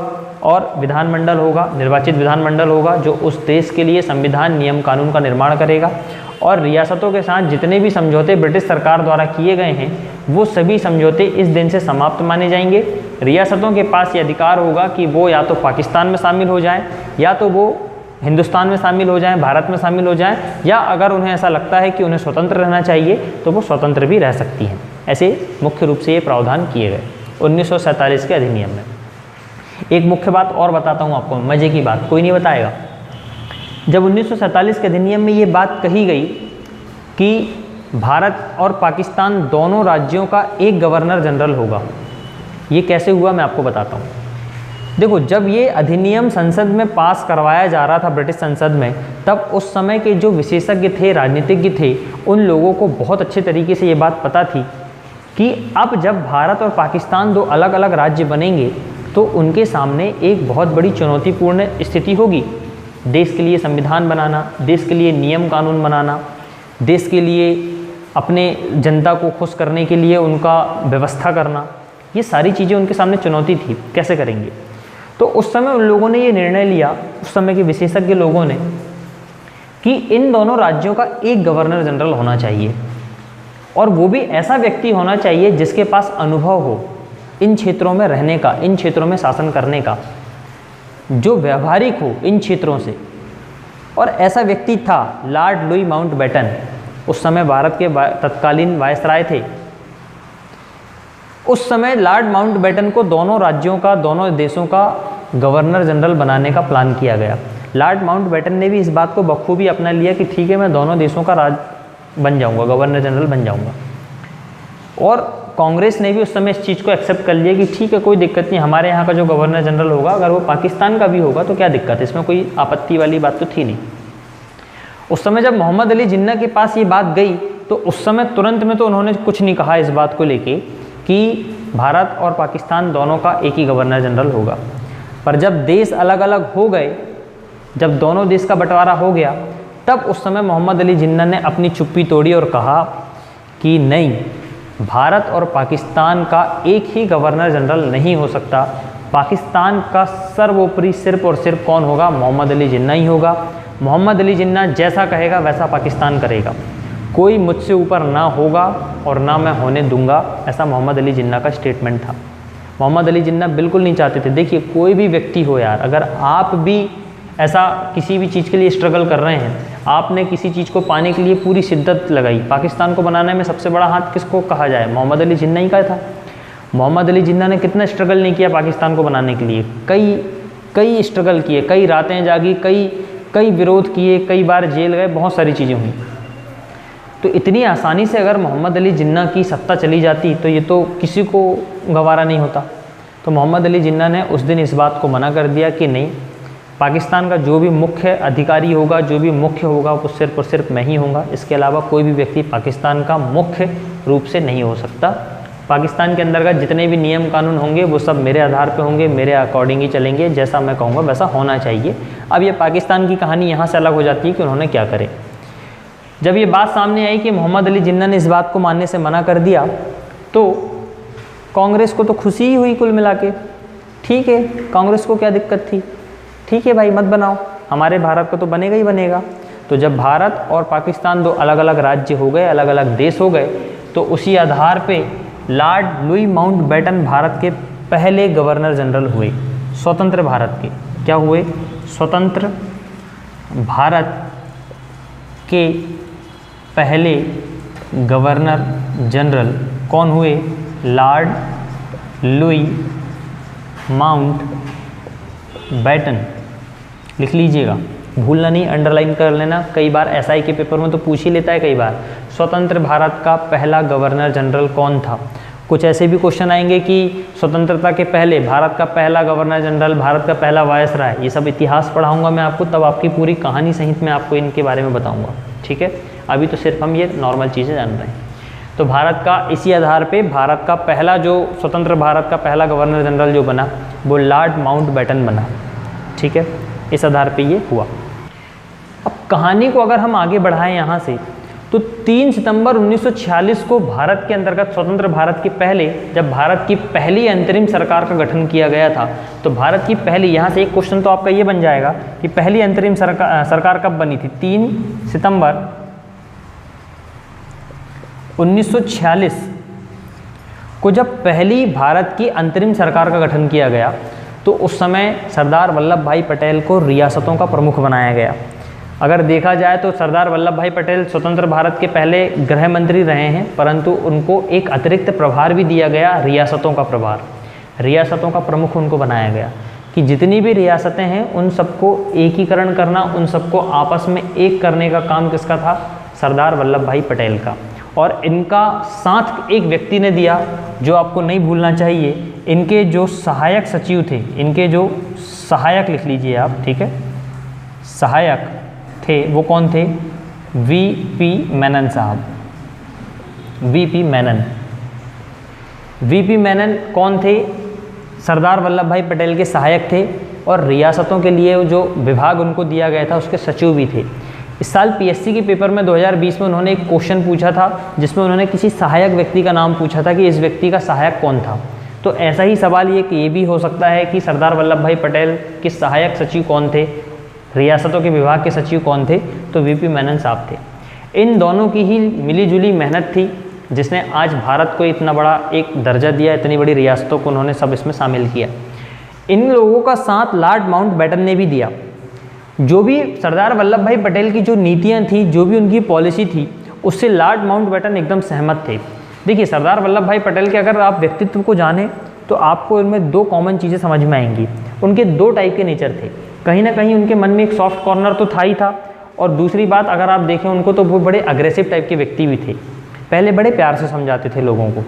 और विधानमंडल होगा, निर्वाचित विधानमंडल होगा जो उस देश के लिए संविधान, नियम कानून का निर्माण करेगा। और रियासतों के साथ जितने भी समझौते ब्रिटिश सरकार द्वारा किए गए हैं वो सभी समझौते इस दिन से समाप्त माने जाएंगे। रियासतों के पास ये अधिकार होगा कि वो या तो पाकिस्तान में शामिल हो जाएं, या तो वो हिंदुस्तान में शामिल हो जाएं, भारत में शामिल हो जाएं, या अगर उन्हें ऐसा लगता है कि उन्हें स्वतंत्र रहना चाहिए तो वो स्वतंत्र भी रह सकती हैं। ऐसे मुख्य रूप से ये प्रावधान किए गए 1947 के अधिनियम में। एक मुख्य बात और बताता हूँ आपको, मज़े की बात, कोई नहीं बताएगा। जब 1947 के अधिनियम में ये बात कही गई कि भारत और पाकिस्तान दोनों राज्यों का एक गवर्नर जनरल होगा, ये कैसे हुआ मैं आपको बताता हूँ। देखो, जब ये अधिनियम संसद में पास करवाया जा रहा था ब्रिटिश संसद में, तब उस समय के जो विशेषज्ञ थे, राजनीतिज्ञ थे, उन लोगों को बहुत अच्छे तरीके से ये बात पता थी कि अब जब भारत और पाकिस्तान दो अलग अलग राज्य बनेंगे तो उनके सामने एक बहुत बड़ी चुनौतीपूर्ण स्थिति होगी। देश के लिए संविधान बनाना, देश के लिए नियम कानून बनाना, देश के लिए अपने जनता को खुश करने के लिए उनका व्यवस्था करना, ये सारी चीज़ें उनके सामने चुनौती थी। कैसे करेंगे? तो उस समय उन लोगों ने ये निर्णय लिया, उस समय के विशेषज्ञ लोगों ने, कि इन दोनों राज्यों का एक गवर्नर जनरल होना चाहिए, और वो भी ऐसा व्यक्ति होना चाहिए जिसके पास अनुभव हो इन क्षेत्रों में रहने का, इन क्षेत्रों में शासन करने का, जो व्यवहारिक हो इन क्षेत्रों से। और ऐसा व्यक्ति था लॉर्ड लुई माउंटबेटन, उस समय भारत के तत्कालीन वायसराय थे। उस समय लॉर्ड माउंटबेटन को दोनों राज्यों का, दोनों देशों का गवर्नर जनरल बनाने का प्लान किया गया। लॉर्ड माउंटबेटन ने भी इस बात को बखूबी अपना लिया कि ठीक है, मैं दोनों देशों का राज बन जाऊंगा, गवर्नर जनरल बन जाऊंगा। और कांग्रेस ने भी उस समय इस चीज़ को एक्सेप्ट कर लिया कि ठीक है, कोई दिक्कत नहीं, हमारे यहाँ का जो गवर्नर जनरल होगा अगर वो पाकिस्तान का भी होगा तो क्या दिक्कत है, इसमें कोई आपत्ति वाली बात तो थी नहीं। उस समय जब मोहम्मद अली जिन्ना के पास ये बात गई तो उस समय तुरंत में तो उन्होंने कुछ नहीं कहा इस बात को लेके कि भारत और पाकिस्तान दोनों का एक ही गवर्नर जनरल होगा। पर जब देश अलग अलग हो गए, जब दोनों देश का बंटवारा हो गया, तब उस समय मोहम्मद अली जिन्ना ने अपनी चुप्पी तोड़ी और कहा कि नहीं, भारत और पाकिस्तान का एक ही गवर्नर जनरल नहीं हो सकता। पाकिस्तान का सर्वोपरि सिर्फ और सिर्फ कौन होगा? मोहम्मद अली जिन्ना ही होगा। मोहम्मद अली जिन्ना जैसा कहेगा वैसा पाकिस्तान करेगा, कोई मुझसे ऊपर ना होगा और ना मैं होने दूंगा, ऐसा मोहम्मद अली जिन्ना का स्टेटमेंट था। मोहम्मद अली जिन्ना बिल्कुल नहीं चाहते थे। देखिए, कोई भी व्यक्ति हो यार, अगर आप भी ऐसा किसी भी चीज़ के लिए स्ट्रगल कर रहे हैं, आपने किसी चीज़ को पाने के लिए पूरी शिद्दत लगाई, पाकिस्तान को बनाने में सबसे बड़ा हाथ किसको कहा जाए? मोहम्मद अली जिन्ना ही का था। मोहम्मद अली जिन्ना ने कितना स्ट्रगल नहीं किया पाकिस्तान को बनाने के लिए, कई स्ट्रगल किए, कई रातें जागी, कई विरोध किए, कई बार जेल गए, बहुत सारी चीज़ें हुई। तो इतनी आसानी से अगर मोहम्मद अली जिन्ना की सत्ता चली जाती तो ये तो किसी को गवारा नहीं होता। तो मोहम्मद अली जिन्ना ने उस दिन इस बात को मना कर दिया कि नहीं, पाकिस्तान का जो भी मुख्य अधिकारी होगा, जो भी मुख्य होगा, वो सिर्फ और सिर्फ मैं ही होऊंगा, इसके अलावा कोई भी व्यक्ति पाकिस्तान का मुख्य रूप से नहीं हो सकता। पाकिस्तान के अंदर का जितने भी नियम कानून होंगे वो सब मेरे आधार पे होंगे, मेरे अकॉर्डिंग ही चलेंगे, जैसा मैं कहूँगा वैसा होना चाहिए। अब ये पाकिस्तान की कहानी यहाँ से अलग हो जाती है कि उन्होंने क्या करे। जब ये बात सामने आई कि मोहम्मद अली जिन्ना ने इस बात को मानने से मना कर दिया तो कांग्रेस को तो खुशी ही हुई कुल मिला के। ठीक है, कांग्रेस को क्या दिक्कत थी, ठीक है भाई मत बनाओ, हमारे भारत का तो बनेगा ही बनेगा। तो जब भारत और पाकिस्तान दो अलग अलग राज्य हो गए, अलग अलग देश हो गए, तो उसी आधार पे लॉर्ड लुई माउंटबेटन भारत के पहले गवर्नर जनरल हुए, स्वतंत्र भारत के। क्या हुए? स्वतंत्र भारत के पहले गवर्नर जनरल कौन हुए? लॉर्ड लुई माउंट बैटन, लिख लीजिएगा, भूलना नहीं, अंडरलाइन कर लेना, कई बार एसआई के पेपर में तो पूछ ही लेता है कई बार। स्वतंत्र भारत का पहला गवर्नर जनरल कौन था? कुछ ऐसे भी क्वेश्चन आएंगे कि स्वतंत्रता के पहले भारत का पहला गवर्नर जनरल, भारत का पहला वायसराय, ये सब इतिहास पढ़ाऊंगा मैं आपको, तब आपकी पूरी कहानी सहित मैं आपको इनके बारे में बताऊंगा, ठीक है। अभी तो सिर्फ हम ये नॉर्मल चीज़ें जान रहे हैं। तो भारत का इसी आधार पे भारत का पहला जो स्वतंत्र भारत का पहला गवर्नर जनरल जो बना वो लॉर्ड माउंटबेटन बना, ठीक है। इस आधार पे ये हुआ। अब कहानी को अगर हम आगे बढ़ाएं यहाँ से, तो 3 सितंबर 1946 को भारत के अंतर्गत स्वतंत्र भारत के पहले, जब भारत की पहली अंतरिम सरकार का गठन किया गया था, तो भारत की पहली, यहाँ से एक क्वेश्चन तो आपका ये बन जाएगा कि पहली अंतरिम सरकार कब बनी थी? 3 सितंबर 1946 को जब पहली भारत की अंतरिम सरकार का गठन किया गया, तो उस समय सरदार वल्लभ भाई पटेल को रियासतों का प्रमुख बनाया गया। अगर देखा जाए तो सरदार वल्लभ भाई पटेल स्वतंत्र भारत के पहले गृह मंत्री रहे हैं, परंतु उनको एक अतिरिक्त प्रभार भी दिया गया, रियासतों का प्रभार, रियासतों का प्रमुख उनको बनाया गया कि जितनी भी रियासतें हैं उन सबको एकीकरण करना, उन सबको आपस में एक करने का काम किसका था? सरदार वल्लभ भाई पटेल का। और इनका साथ एक व्यक्ति ने दिया जो आपको नहीं भूलना चाहिए, इनके जो सहायक सचिव थे, इनके जो सहायक, लिख लीजिए आप, ठीक है, सहायक थे, वो कौन थे? वीपी मेनन साहब, वीपी मेनन। वीपी मेनन कौन थे? सरदार वल्लभ भाई पटेल के सहायक थे और रियासतों के लिए जो विभाग उनको दिया गया था उसके सचिव भी थे। इस साल पीएससी के पेपर में 2020 में उन्होंने एक क्वेश्चन पूछा था जिसमें उन्होंने किसी सहायक व्यक्ति का नाम पूछा था कि इस व्यक्ति का सहायक कौन था। तो ऐसा ही सवाल ये भी हो सकता है कि सरदार वल्लभ भाई पटेल के सहायक सचिव कौन थे, रियासतों के विभाग के सचिव कौन थे? तो वीपी मेनन साहब थे। इन दोनों की ही मिलीजुली मेहनत थी जिसने आज भारत को इतना बड़ा एक दर्जा दिया, इतनी बड़ी रियासतों को उन्होंने सब इसमें शामिल किया। इन लोगों का साथ लॉर्ड माउंटबेटन ने भी दिया। जो भी सरदार वल्लभ भाई पटेल की जो नीतियाँ थी, जो भी उनकी पॉलिसी थी, उससे लॉर्ड माउंटबेटन एकदम सहमत थे। देखिए, सरदार वल्लभ भाई पटेल के अगर आप व्यक्तित्व को जानें तो आपको इनमें 2 कॉमन चीज़ें समझ में आएंगी। उनके 2 टाइप के नेचर थे। कहीं ना कहीं उनके मन में एक सॉफ्ट कॉर्नर तो था ही था, और दूसरी बात अगर आप देखें उनको तो वो बड़े अग्रेसिव टाइप के व्यक्ति भी थे। पहले बड़े प्यार से समझाते थे लोगों को,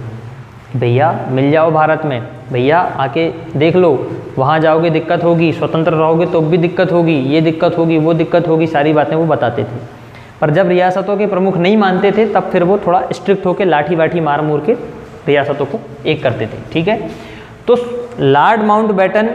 भैया मिल जाओ भारत में, भैया आके देख लो, वहाँ जाओगे दिक्कत होगी, स्वतंत्र रहोगे तो भी दिक्कत होगी, ये दिक्कत होगी, वो दिक्कत होगी, सारी बातें वो बताते थे। पर जब रियासतों के प्रमुख नहीं मानते थे तब फिर वो थोड़ा स्ट्रिक्ट होकर लाठी वाठी मार मूर के रियासतों को एक करते थे, ठीक है। तो लॉर्ड माउंटबेटन,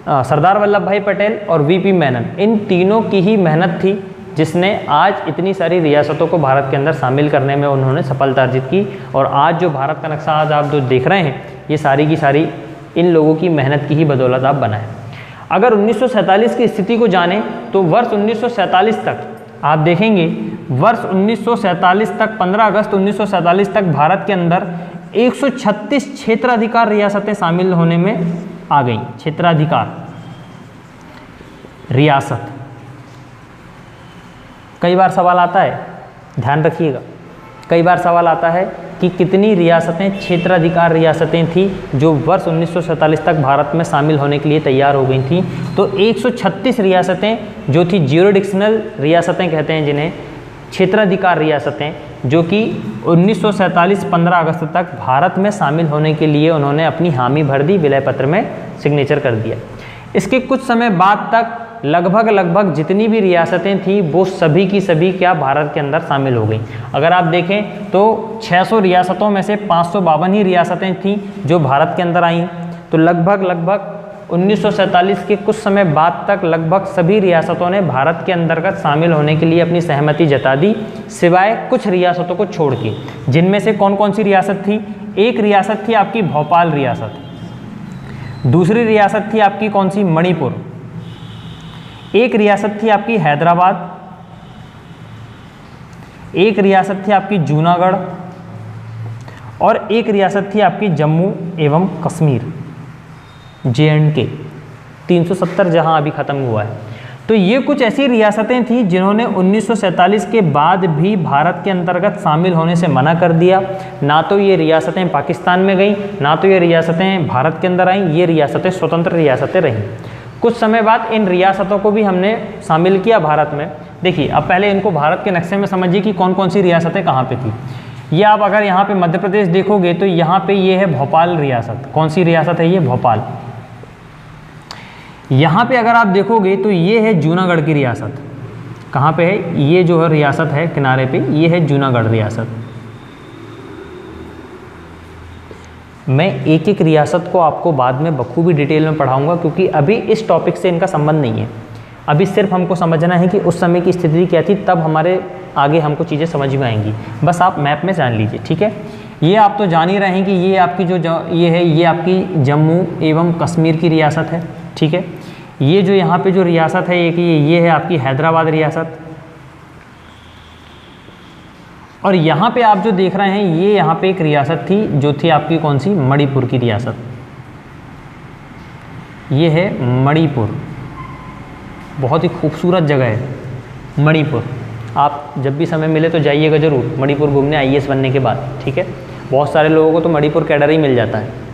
सरदार वल्लभ भाई पटेल और वीपी मेनन, इन तीनों की ही मेहनत थी जिसने आज इतनी सारी रियासतों को भारत के अंदर शामिल करने में उन्होंने सफलता अर्जित की। और आज जो भारत का नक्शा आज आप जो देख रहे हैं, ये सारी की सारी इन लोगों की मेहनत की ही बदौलत आप बनाए। अगर 1947 की स्थिति को जानें तो वर्ष 1947 तक आप देखेंगे, वर्ष 1947 तक 15 अगस्त 1947 तक भारत के अंदर 136 क्षेत्राधिकार रियासतें शामिल होने में आ गई। क्षेत्राधिकार रियासत, कई बार सवाल आता है, ध्यान रखिएगा, कई बार सवाल आता है कि कितनी रियासतें क्षेत्राधिकार रियासतें थी जो वर्ष 1947 तक भारत में शामिल होने के लिए तैयार हो गई थी। तो 136 रियासतें जो थी ज्यूरिडिक्शनल रियासतें कहते हैं जिन्हें, क्षेत्राधिकार रियासतें, जो कि 1947 15 अगस्त तक भारत में शामिल होने के लिए उन्होंने अपनी हामी भर दी, विलय पत्र में सिग्नेचर कर दिया। इसके कुछ समय बाद तक लगभग जितनी भी रियासतें थी वो सभी की सभी क्या भारत के अंदर शामिल हो गई। अगर आप देखें तो 600 रियासतों में से 552 ही रियासतें थीं जो भारत के अंदर आईं। तो लगभग 1947 के कुछ समय बाद तक लगभग सभी रियासतों ने भारत के अंतर्गत शामिल होने के लिए अपनी सहमति जता दी, सिवाय कुछ रियासतों को छोड़ के। जिनमें से कौन कौन सी रियासत थी? एक रियासत थी आपकी भोपाल रियासत, दूसरी रियासत थी आपकी कौन सी? मणिपुर, एक रियासत थी आपकी हैदराबाद, एक रियासत थी आपकी जूनागढ़, और एक रियासत थी आपकी जम्मू एवं कश्मीर, JNK। 370 जहां अभी ख़त्म हुआ है। तो ये कुछ ऐसी रियासतें थी जिन्होंने 1947 के बाद भी भारत के अंतर्गत शामिल होने से मना कर दिया। ना तो ये रियासतें पाकिस्तान में गईं, ना तो ये रियासतें भारत के अंदर आईं, ये रियासतें स्वतंत्र रियासतें रहीं। कुछ समय बाद इन रियासतों को भी हमने शामिल किया भारत में। देखिए, अब पहले इनको भारत के नक्शे में समझिए कि कौन कौन सी रियासतें कहाँ पे थी। ये आप अगर यहाँ पे मध्य प्रदेश देखोगे तो यहाँ पे ये है भोपाल रियासत। कौन सी रियासत है ये? भोपाल। यहाँ पे अगर आप देखोगे तो ये है जूनागढ़ की रियासत। कहाँ पे है? ये जो है रियासत है किनारे पे, ये है जूनागढ़ रियासत। मैं एक एक रियासत को आपको बाद में बखूबी डिटेल में पढ़ाऊंगा, क्योंकि अभी इस टॉपिक से इनका संबंध नहीं है। अभी सिर्फ हमको समझना है कि उस समय की स्थिति क्या थी, तब हमारे आगे हमको चीज़ें समझ में आएंगी। बस आप मैप में जान लीजिए, ठीक है। ये आप तो जान ही रहे हैं कि ये आपकी ये है, ये आपकी जम्मू एवं कश्मीर की रियासत है, ठीक है। ये जो यहाँ पे जो रियासत है एक ये है आपकी हैदराबाद रियासत। और यहाँ पे आप जो देख रहे हैं ये यहाँ पे एक रियासत थी जो थी आपकी कौन सी? मणिपुर की रियासत। ये है मणिपुर, बहुत ही खूबसूरत जगह है मणिपुर। आप जब भी समय मिले तो जाइएगा ज़रूर मणिपुर घूमने, IAS बनने के बाद, ठीक है। बहुत सारे लोगों को तो मणिपुर कैडर ही मिल जाता है।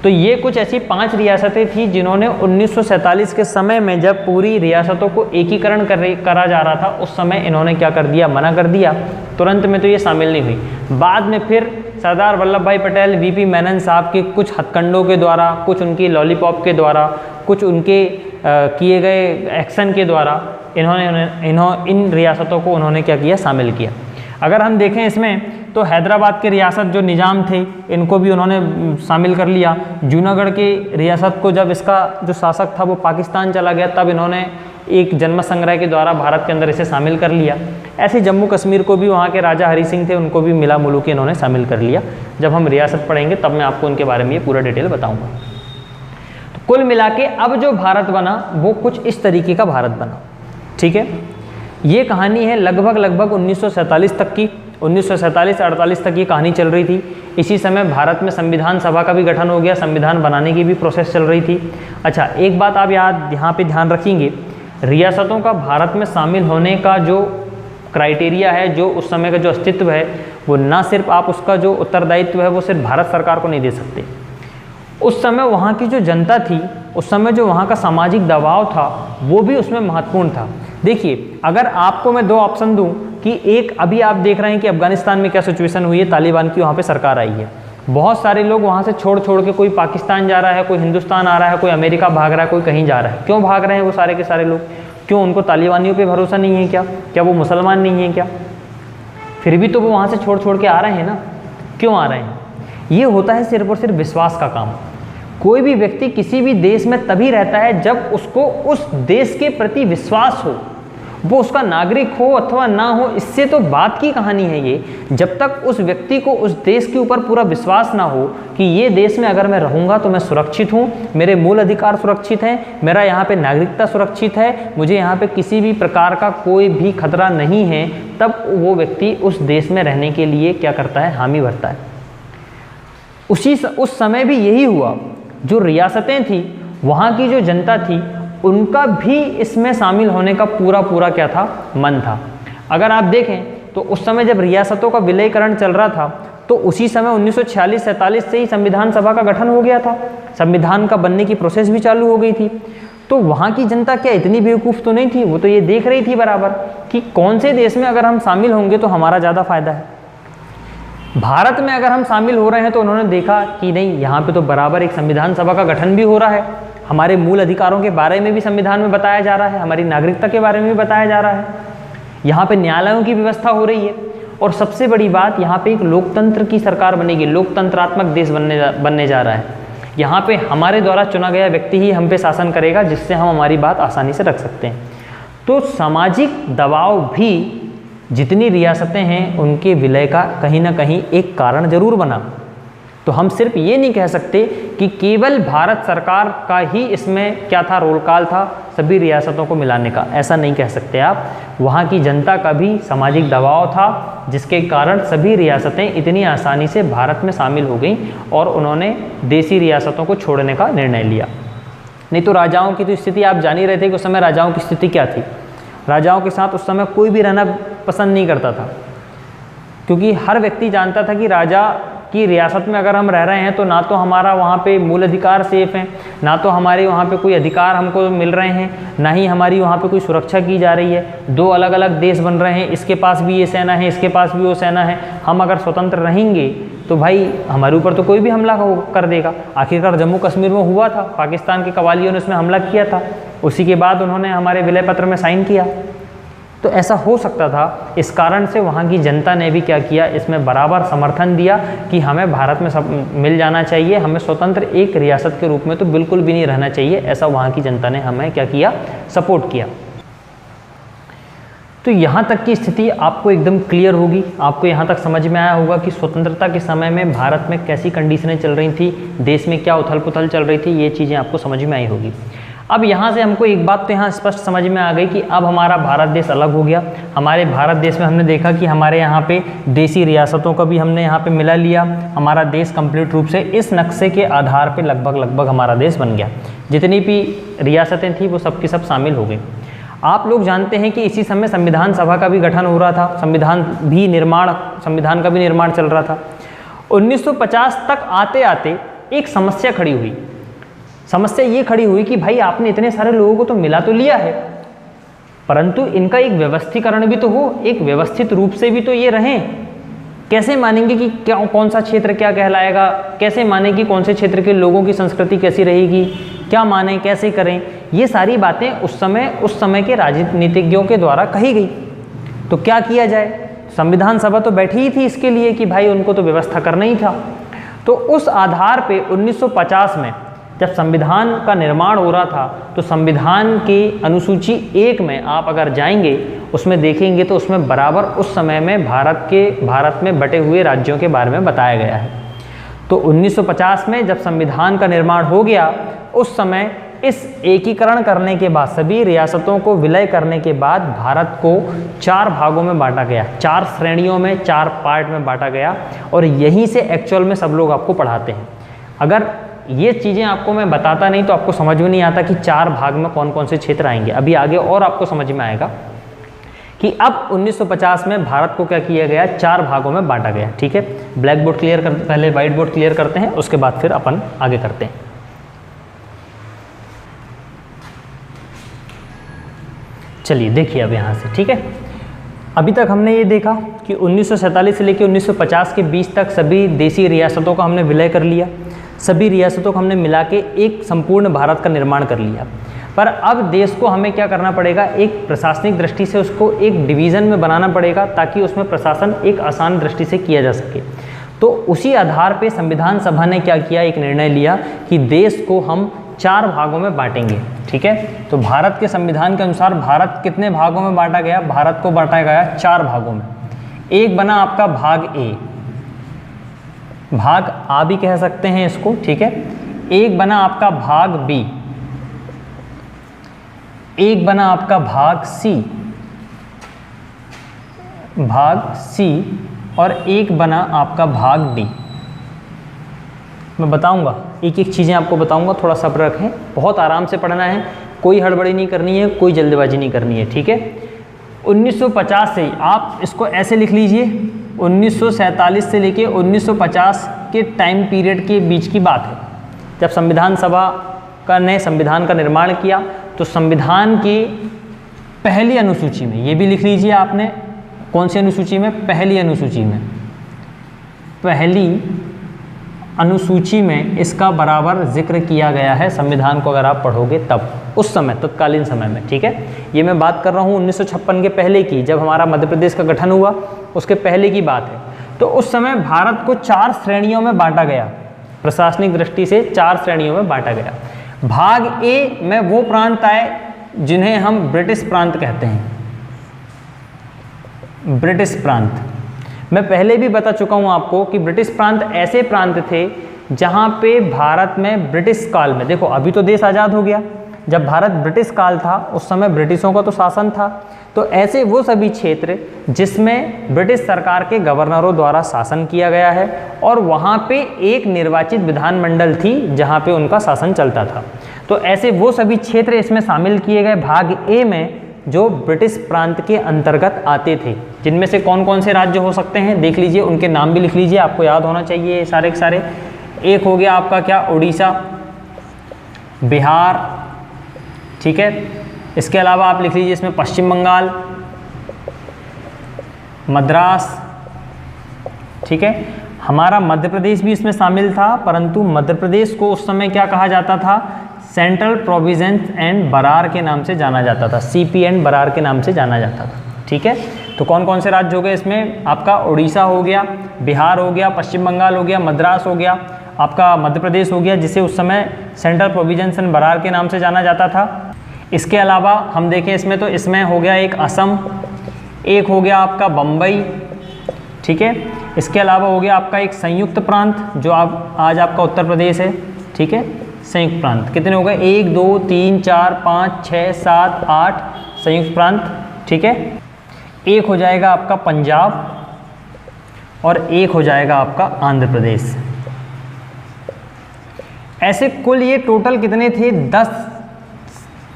तो ये कुछ ऐसी 5 रियासतें थी जिन्होंने 1947 के समय में, जब पूरी रियासतों को एकीकरण करा जा रहा था, उस समय इन्होंने क्या कर दिया? मना कर दिया। तुरंत में तो ये शामिल नहीं हुई। बाद में फिर सरदार वल्लभ भाई पटेल, VP मेनन साहब के कुछ हथकंडों के द्वारा, कुछ उनकी लॉलीपॉप के द्वारा, कुछ उनके किए गए एक्शन के द्वारा इन रियासतों को उन्होंने क्या किया? शामिल किया। अगर हम देखें इसमें तो हैदराबाद के रियासत जो निज़ाम थे इनको भी उन्होंने शामिल कर लिया। जूनागढ़ की रियासत को जब इसका जो शासक था वो पाकिस्तान चला गया, तब इन्होंने एक जन्म संग्रह के द्वारा भारत के अंदर इसे शामिल कर लिया। ऐसे जम्मू कश्मीर को भी वहाँ के राजा हरि सिंह थे, उनको भी मिला मुलू के इन्होंने शामिल कर लिया। जब हम रियासत पढ़ेंगे तब मैं आपको उनके बारे में ये पूरा डिटेल बताऊँगा। तो कुल मिला के अब जो भारत बना वो कुछ इस तरीके का भारत बना, ठीक है। ये कहानी है लगभग 1947 तक की। 1947-48 तक ये कहानी चल रही थी। इसी समय भारत में संविधान सभा का भी गठन हो गया, संविधान बनाने की भी प्रोसेस चल रही थी। अच्छा, एक बात आप यहाँ पे ध्यान रखेंगे, रियासतों का भारत में शामिल होने का जो क्राइटेरिया है, जो उस समय का जो अस्तित्व है, वो ना सिर्फ आप उसका जो उत्तरदायित्व है वो सिर्फ भारत सरकार को नहीं दे सकते। उस समय वहाँ की जो जनता थी, उस समय जो वहाँ का सामाजिक दबाव था, वो भी उसमें महत्वपूर्ण था। देखिए, अगर आपको मैं 2 ऑप्शन दूं कि एक, अभी आप देख रहे हैं कि अफगानिस्तान में क्या सिचुएशन हुई है, तालिबान की वहाँ पे सरकार आई है। बहुत सारे लोग वहाँ से छोड़ के कोई पाकिस्तान जा रहा है, कोई हिंदुस्तान आ रहा है, कोई अमेरिका भाग रहा है, कोई कहीं जा रहा है। क्यों भाग रहे हैं वो सारे के सारे लोग? क्यों? उनको तालिबानियों पे भरोसा नहीं है क्या? क्या वो मुसलमान नहीं है क्या? फिर भी तो वो वहाँ से छोड़ के आ रहे हैं ना। क्यों आ रहे हैं? ये होता है सिर्फ और सिर्फ विश्वास का काम। कोई भी व्यक्ति किसी भी देश में तभी रहता है जब उसको उस देश के प्रति विश्वास हो, वो उसका नागरिक हो अथवा ना हो, इससे तो बात की कहानी है ये। जब तक उस व्यक्ति को उस देश के ऊपर पूरा विश्वास ना हो कि ये देश में अगर मैं रहूँगा तो मैं सुरक्षित हूँ, मेरे मूल अधिकार सुरक्षित हैं, मेरा यहाँ पे नागरिकता सुरक्षित है, मुझे यहाँ पे किसी भी प्रकार का कोई भी खतरा नहीं है, तब वो व्यक्ति उस देश में रहने के लिए क्या करता है? हामी भरता है। उस समय भी यही हुआ। जो रियासतें थी, वहाँ की जो जनता थी, उनका भी इसमें शामिल होने का पूरा क्या था? मन था। अगर आप देखें तो उस समय जब रियासतों का विलयीकरण चल रहा था, तो उसी समय 1946-47 से ही संविधान सभा का गठन हो गया था, संविधान का बनने की प्रोसेस भी चालू हो गई थी। तो वहाँ की जनता क्या इतनी बेवकूफ़ तो नहीं थी, वो तो ये देख रही थी बराबर कि कौन से देश में अगर हम शामिल होंगे तो हमारा ज़्यादा फायदा है। भारत में अगर हम शामिल हो रहे हैं तो उन्होंने देखा कि नहीं, यहाँ पे तो बराबर एक संविधान सभा का गठन भी हो रहा है, हमारे मूल अधिकारों के बारे में भी संविधान में बताया जा रहा है, हमारी नागरिकता के बारे में भी बताया जा रहा है, यहाँ पे न्यायालयों की व्यवस्था हो रही है, और सबसे बड़ी बात, यहाँ पे एक लोकतंत्र की सरकार बनेगी, लोकतंत्रात्मक देश बनने जा रहा है। यहाँ पे हमारे द्वारा चुना गया व्यक्ति ही हम पे शासन करेगा, जिससे हम हमारी बात आसानी से रख सकते हैं। तो सामाजिक दबाव भी जितनी रियासतें हैं उनके विलय का कहीं ना कहीं एक कारण जरूर बना। तो हम सिर्फ ये नहीं कह सकते कि केवल भारत सरकार का ही इसमें क्या था, रोल काल था सभी रियासतों को मिलाने का, ऐसा नहीं कह सकते आप। वहाँ की जनता का भी सामाजिक दबाव था, जिसके कारण सभी रियासतें इतनी आसानी से भारत में शामिल हो गई और उन्होंने देसी रियासतों को छोड़ने का निर्णय लिया। नहीं तो राजाओं की तो स्थिति आप जान ही रहे थे कि उस समय राजाओं की स्थिति क्या थी। राजाओं के साथ उस समय कोई भी रहना पसंद नहीं करता था, क्योंकि हर व्यक्ति जानता था कि राजा की रियासत में अगर हम रह रहे हैं तो ना तो हमारा वहाँ पे मूल अधिकार सेफ हैं, ना तो हमारे वहाँ पे कोई अधिकार हमको मिल रहे हैं, ना ही हमारी वहाँ पे कोई सुरक्षा की जा रही है। दो अलग अलग देश बन रहे हैं, इसके पास भी ये सेना है, इसके पास भी वो सेना है। हम अगर स्वतंत्र रहेंगे तो भाई हमारे ऊपर तो कोई भी हमला कर देगा। आखिरकार जम्मू कश्मीर में हुआ था, पाकिस्तान के कवालियों ने उसमें हमला किया था, उसी के बाद उन्होंने हमारे विलय पत्र में साइन किया। तो ऐसा हो सकता था। इस कारण से वहाँ की जनता ने भी क्या किया, इसमें बराबर समर्थन दिया कि हमें भारत में सब मिल जाना चाहिए, हमें स्वतंत्र एक रियासत के रूप में तो बिल्कुल भी नहीं रहना चाहिए। ऐसा वहाँ की जनता ने हमें क्या किया, सपोर्ट किया। तो यहाँ तक की स्थिति आपको एकदम क्लियर होगी, आपको यहाँ तक समझ में आया होगा कि स्वतंत्रता के समय में भारत में कैसी कंडीशनें चल रही थी, देश में क्या उथल पुथल चल रही थी, ये चीज़ें आपको समझ में आई होगी। अब यहाँ से हमको एक बात तो यहाँ स्पष्ट समझ में आ गई कि अब हमारा भारत देश अलग हो गया। हमारे भारत देश में हमने देखा कि हमारे यहाँ पे देसी रियासतों का भी हमने यहाँ पे मिला लिया। हमारा देश कंप्लीट रूप से इस नक्शे के आधार पे लगभग हमारा देश बन गया। जितनी भी रियासतें थी वो सब की सब शामिल हो गई। आप लोग जानते हैं कि इसी समय संविधान सभा का भी गठन हो रहा था, संविधान का भी निर्माण चल रहा था। 1950 तक आते आते एक समस्या खड़ी हुई। समस्या ये खड़ी हुई कि भाई आपने इतने सारे लोगों को तो मिला तो लिया है, परंतु इनका एक व्यवस्थीकरण भी तो हो, एक व्यवस्थित रूप से भी तो ये रहें। कैसे मानेंगे कि क्या कौन सा क्षेत्र क्या कहलाएगा, कैसे माने कि कौन से क्षेत्र के लोगों की संस्कृति कैसी रहेगी, क्या माने, कैसे करें, ये सारी बातें उस समय के राजनीतिज्ञों के द्वारा कही गई। तो क्या किया जाए, संविधान सभा तो बैठी ही थी इसके लिए कि भाई उनको तो व्यवस्था करना ही था। तो उस आधार पे 1950 में जब संविधान का निर्माण हो रहा था तो संविधान की अनुसूची 1 में आप अगर जाएंगे उसमें देखेंगे तो उसमें बराबर उस समय में भारत में बटे हुए राज्यों के बारे में बताया गया है। तो 1950 में जब संविधान का निर्माण हो गया उस समय इस एकीकरण करने के बाद, सभी रियासतों को विलय करने के बाद भारत को 4 भागों में बांटा गया, 4 श्रेणियों में, 4 पार्ट में बांटा गया। और यहीं से एक्चुअल में सब लोग आपको पढ़ाते हैं। अगर ये चीज़ें आपको मैं बताता नहीं तो आपको समझ में नहीं आता कि 4 भाग में कौन कौन से क्षेत्र आएंगे। अभी आगे और आपको समझ में आएगा कि अब 1950 में भारत को क्या किया गया, 4 भागों में बांटा गया। ठीक है, ब्लैक बोर्ड क्लियर कर, पहले व्हाइट बोर्ड क्लियर करते हैं, उसके बाद फिर अपन आगे करते हैं। चलिए देखिए अब यहाँ से, ठीक है। अभी तक हमने ये देखा कि 1947 से लेकर 1950 के बीच तक सभी देसी रियासतों का हमने विलय कर लिया, सभी रियासतों को हमने मिला के एक संपूर्ण भारत का निर्माण कर लिया। पर अब देश को हमें क्या करना पड़ेगा, एक प्रशासनिक दृष्टि से उसको एक डिवीज़न में बनाना पड़ेगा ताकि उसमें प्रशासन एक आसान दृष्टि से किया जा सके। तो उसी आधार पे संविधान सभा ने क्या किया, एक निर्णय लिया कि देश को हम 4 भागों में बांटेंगे। ठीक है, तो भारत के संविधान के अनुसार भारत कितने भागों में बांटा गया, भारत को बांटा गया 4 भागों में। एक बना आपका भाग ए, भाग आ भी कह सकते हैं इसको, ठीक है। एक बना आपका भाग बी, एक बना आपका भाग सी और एक बना आपका भाग डी। मैं बताऊंगा, एक एक चीज़ें आपको बताऊंगा, थोड़ा सब्र रखें, बहुत आराम से पढ़ना है, कोई हड़बड़ी नहीं करनी है, कोई जल्दबाजी नहीं करनी है। ठीक है, 1950 से आप इसको ऐसे लिख लीजिए, 1947 से लेके 1950 के टाइम पीरियड के बीच की बात है, जब संविधान सभा ने संविधान का निर्माण किया। तो संविधान की पहली अनुसूची में, ये भी लिख लीजिए आपने, कौन सी अनुसूची में, पहली अनुसूची में, पहली अनुसूची में इसका बराबर जिक्र किया गया है संविधान को अगर आप पढ़ोगे तब, उस समय तत्कालीन समय में। ठीक है, ये मैं बात कर रहा हूँ 1956 के पहले की, जब हमारा मध्य प्रदेश का गठन हुआ उसके पहले की बात है। तो उस समय भारत को 4 श्रेणियों में बांटा गया, प्रशासनिक दृष्टि से 4 श्रेणियों में बांटा गया। भाग ए में वो प्रांत आए जिन्हें हम ब्रिटिश प्रांत कहते हैं, ब्रिटिश प्रांत। मैं पहले भी बता चुका हूँ आपको कि ब्रिटिश प्रांत ऐसे प्रांत थे जहाँ पे भारत में ब्रिटिश काल में, देखो अभी तो देश आज़ाद हो गया, जब भारत ब्रिटिश काल था उस समय ब्रिटिशों का तो शासन था। तो ऐसे वो सभी क्षेत्र जिसमें ब्रिटिश सरकार के गवर्नरों द्वारा शासन किया गया है और वहाँ पे एक निर्वाचित विधानमंडल थी जहाँ पे उनका शासन चलता था। तो ऐसे वो सभी क्षेत्र इसमें शामिल किए गए भाग ए में जो ब्रिटिश प्रांत के अंतर्गत आते थे। जिनमें से कौन कौन से राज्य हो सकते हैं देख लीजिए, उनके नाम भी लिख लीजिए, आपको याद होना चाहिए ये सारे के सारे। एक हो गया आपका क्या, उड़ीसा, बिहार, ठीक है। इसके अलावा आप लिख लीजिए इसमें पश्चिम बंगाल, मद्रास, ठीक है। हमारा मध्य प्रदेश भी इसमें शामिल था, परंतु मध्य प्रदेश को उस समय क्या कहा जाता था, सेंट्रल प्रोविंस एंड बरार के नाम से जाना जाता था, सीपी एंड बरार के नाम से जाना जाता था, ठीक है। तो कौन कौन से राज्य हो गए इसमें, आपका उड़ीसा हो गया, बिहार हो गया, पश्चिम बंगाल हो गया, मद्रास हो गया, आपका मध्य प्रदेश हो गया, जिसे उस समय सेंट्रल प्रोविंस एंड बरार के नाम से जाना जाता था। इसके अलावा हम देखें इसमें तो इसमें हो गया एक असम, एक हो गया आपका बम्बई, ठीक है। इसके अलावा हो गया आपका एक संयुक्त प्रांत जो आप आज आपका उत्तर प्रदेश है, ठीक है। संयुक्त प्रांत कितने हो गए, 1 2 3 4 5 6 7 8 संयुक्त प्रांत, ठीक है। एक हो जाएगा आपका पंजाब और एक हो जाएगा आपका आंध्र प्रदेश। ऐसे कुल ये टोटल कितने थे, 10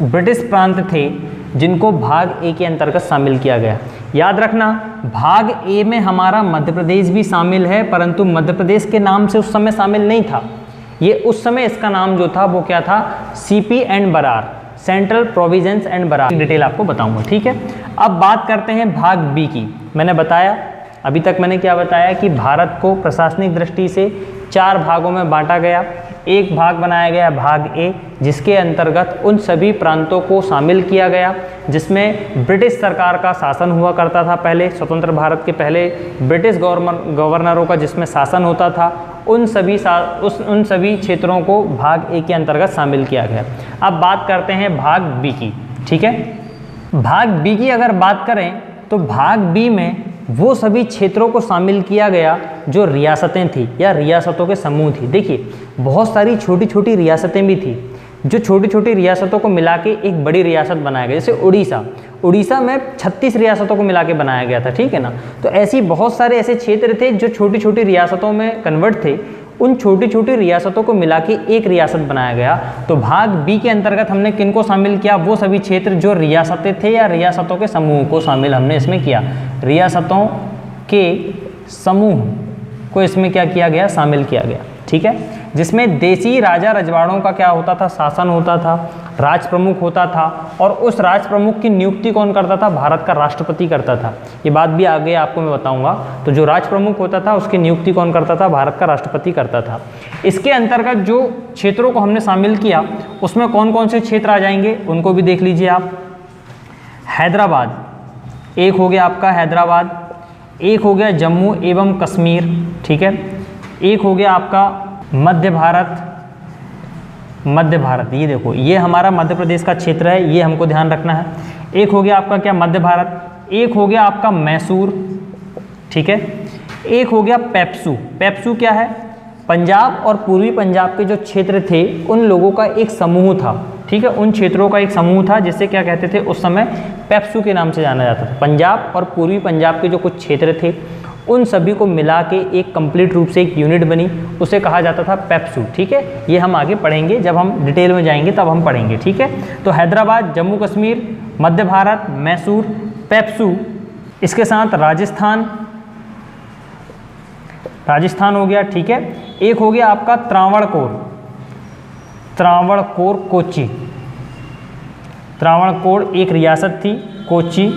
ब्रिटिश प्रांत थे जिनको भाग ए के अंतर्गत शामिल किया गया। याद रखना भाग ए में हमारा मध्य प्रदेश भी शामिल है, परंतु मध्य प्रदेश के नाम से उस समय शामिल नहीं था। ये उस समय इसका नाम जो था वो क्या था, CP and Berar, central province and Berar. Detail आपको बताऊंगा, ठीक है। अब बात करते हैं भाग बी की। मैंने बताया अभी तक मैंने क्या बताया कि भारत को प्रशासनिक दृष्टि से 4 भागों में बांटा गया। एक भाग बनाया गया भाग ए, जिसके अंतर्गत उन सभी प्रांतों को शामिल किया गया जिसमें ब्रिटिश सरकार का शासन हुआ करता था। पहले स्वतंत्र भारत के पहले ब्रिटिश गवर्नरों का जिसमें शासन होता था, उन सभी क्षेत्रों को भाग ए के अंतर्गत शामिल किया गया। अब बात करते हैं भाग बी की, ठीक है। भाग बी की अगर बात करें तो भाग बी में वो सभी क्षेत्रों को शामिल किया गया जो रियासतें थी या रियासतों के समूह थी। देखिए बहुत सारी छोटी छोटी रियासतें भी थी, जो छोटी छोटी रियासतों को मिला के एक बड़ी रियासत बनाया गया। जैसे उड़ीसा में 36 रियासतों को मिला के बनाया गया था, ठीक है ना। तो ऐसी बहुत सारे ऐसे क्षेत्र थे जो छोटी छोटी रियासतों में कन्वर्ट थे, उन छोटी छोटी रियासतों को मिला के एक रियासत बनाया गया। तो भाग बी के अंतर्गत हमने किनको शामिल किया, वो सभी क्षेत्र जो रियासतें थे या रियासतों के समूह को शामिल हमने इसमें किया। रियासतों के समूह को इसमें क्या किया गया, शामिल किया गया, ठीक है। जिसमें देसी राजा रजवाड़ों का क्या होता था, शासन होता था, राज प्रमुख होता था, और उस राज प्रमुख की नियुक्ति कौन करता था, भारत का राष्ट्रपति करता था। ये बात भी आगे आपको मैं बताऊंगा। तो जो राज प्रमुख होता था उसकी नियुक्ति कौन करता था, भारत का राष्ट्रपति करता था। इसके अंतर्गत जो क्षेत्रों को हमने शामिल किया उसमें कौन कौन से क्षेत्र आ जाएंगे उनको भी देख लीजिए आप। हैदराबाद एक हो गया आपका हैदराबाद, एक हो गया जम्मू एवं कश्मीर, ठीक है। एक हो गया आपका मध्य भारत, ये देखो ये हमारा मध्य प्रदेश का क्षेत्र है, ये हमको ध्यान रखना है। एक हो गया आपका क्या, मध्य भारत। एक हो गया आपका मैसूर, ठीक है। एक हो गया पेप्सू। पेप्सू क्या है, पंजाब और पूर्वी पंजाब के जो क्षेत्र थे उन लोगों का एक समूह था, ठीक है। उन क्षेत्रों का एक समूह था जिसे क्या कहते थे उस समय, पेप्सू के नाम से जाना जाता था। पंजाब और पूर्वी पंजाब के जो कुछ क्षेत्र थे उन सभी को मिला के एक कंप्लीट रूप से एक यूनिट बनी, उसे कहा जाता था पेप्सू, ठीक है। ये हम आगे पढ़ेंगे, जब हम डिटेल में जाएंगे तब हम पढ़ेंगे, ठीक है। तो हैदराबाद, जम्मू कश्मीर, मध्य भारत, मैसूर, पेप्सू, इसके साथ राजस्थान हो गया, ठीक है। एक हो गया आपका त्रावणकोर कोच्चि। त्रावणकोर एक रियासत थी, कोच्चि,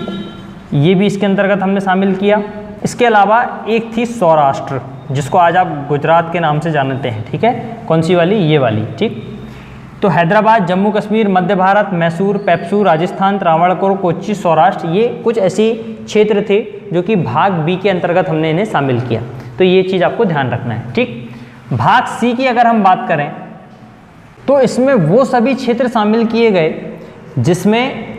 ये भी इसके अंतर्गत हमने शामिल किया। इसके अलावा एक थी सौराष्ट्र, जिसको आज आप गुजरात के नाम से जानते हैं, ठीक है। कौन सी वाली, ये वाली, ठीक। तो हैदराबाद, जम्मू कश्मीर, मध्य भारत, मैसूर, पेप्सू, राजस्थान, त्रावणकोर, कोच्चि, सौराष्ट्र, ये कुछ ऐसे क्षेत्र थे जो कि भाग बी के अंतर्गत हमने इन्हें शामिल किया। तो ये चीज़ आपको ध्यान रखना है, ठीक। भाग सी की अगर हम बात करें तो इसमें वो सभी क्षेत्र शामिल किए गए जिसमें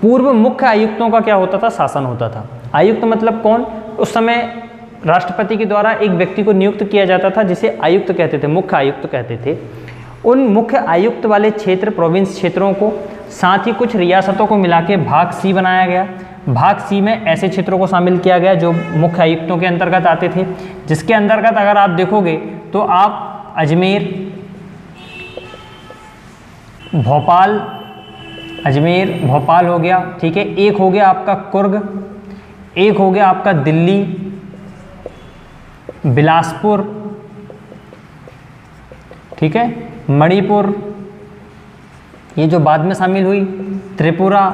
पूर्व मुख्य आयुक्तों का क्या होता था, शासन होता था। आयुक्त मतलब कौन, उस समय राष्ट्रपति के द्वारा एक व्यक्ति को नियुक्त किया जाता था जिसे आयुक्त कहते थे, मुख्य आयुक्त कहते थे। उन मुख्य आयुक्त वाले क्षेत्र, प्रोविंस क्षेत्रों को, साथ ही कुछ रियासतों को मिला के भाग सी बनाया गया। भाग सी में ऐसे क्षेत्रों को शामिल किया गया जो मुख्य आयुक्तों के अंतर्गत आते थे, जिसके अंतर्गत अगर आप देखोगे तो आप अजमेर, भोपाल, अजमेर, भोपाल हो गया, ठीक है। एक हो गया आपका कुर्ग, एक हो गया आपका दिल्ली, बिलासपुर, ठीक है, मणिपुर, ये जो बाद में शामिल हुई, त्रिपुरा,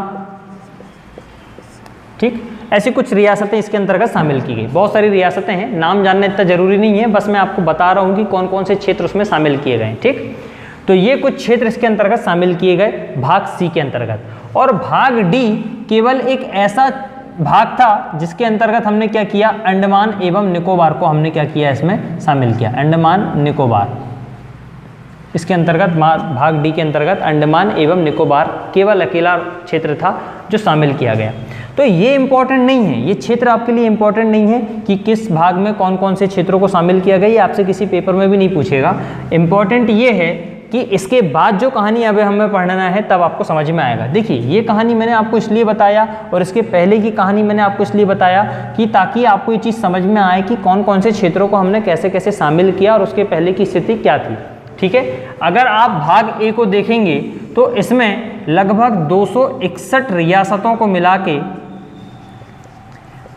ठीक। ऐसी कुछ रियासतें इसके अंतर्गत शामिल की गई। बहुत सारी रियासतें हैं, नाम जानना इतना जरूरी नहीं है, बस मैं आपको बता रहा हूं कि कौन कौन से क्षेत्र उसमें शामिल किए गए, ठीक। तो ये कुछ क्षेत्र इसके अंतर्गत शामिल किए गए भाग सी के अंतर्गत। और भाग डी केवल एक ऐसा भाग था जिसके अंतर्गत हमने क्या किया, अंडमान एवं निकोबार को हमने क्या किया, इसमें शामिल किया, अंडमान निकोबार। इसके अंतर्गत भाग डी के अंतर्गत अंडमान एवं निकोबार केवल अकेला क्षेत्र था जो शामिल किया गया। तो ये इंपॉर्टेंट नहीं है, ये क्षेत्र आपके लिए इंपॉर्टेंट नहीं है कि किस भाग में कौन कौन से क्षेत्रों को शामिल किया गया, ये आपसे किसी पेपर में भी नहीं पूछेगा। इंपॉर्टेंट ये है कि इसके बाद जो कहानी अब हमें पढ़ना है तब आपको समझ में आएगा। देखिए ये कहानी मैंने आपको इसलिए बताया और इसके पहले की कहानी मैंने आपको इसलिए बताया कि ताकि आपको ये चीज़ समझ में आए कि कौन कौन से क्षेत्रों को हमने कैसे कैसे शामिल किया और उसके पहले की स्थिति क्या थी, ठीक है। अगर आप भाग ए को देखेंगे तो इसमें लगभग 261 रियासतों को मिला के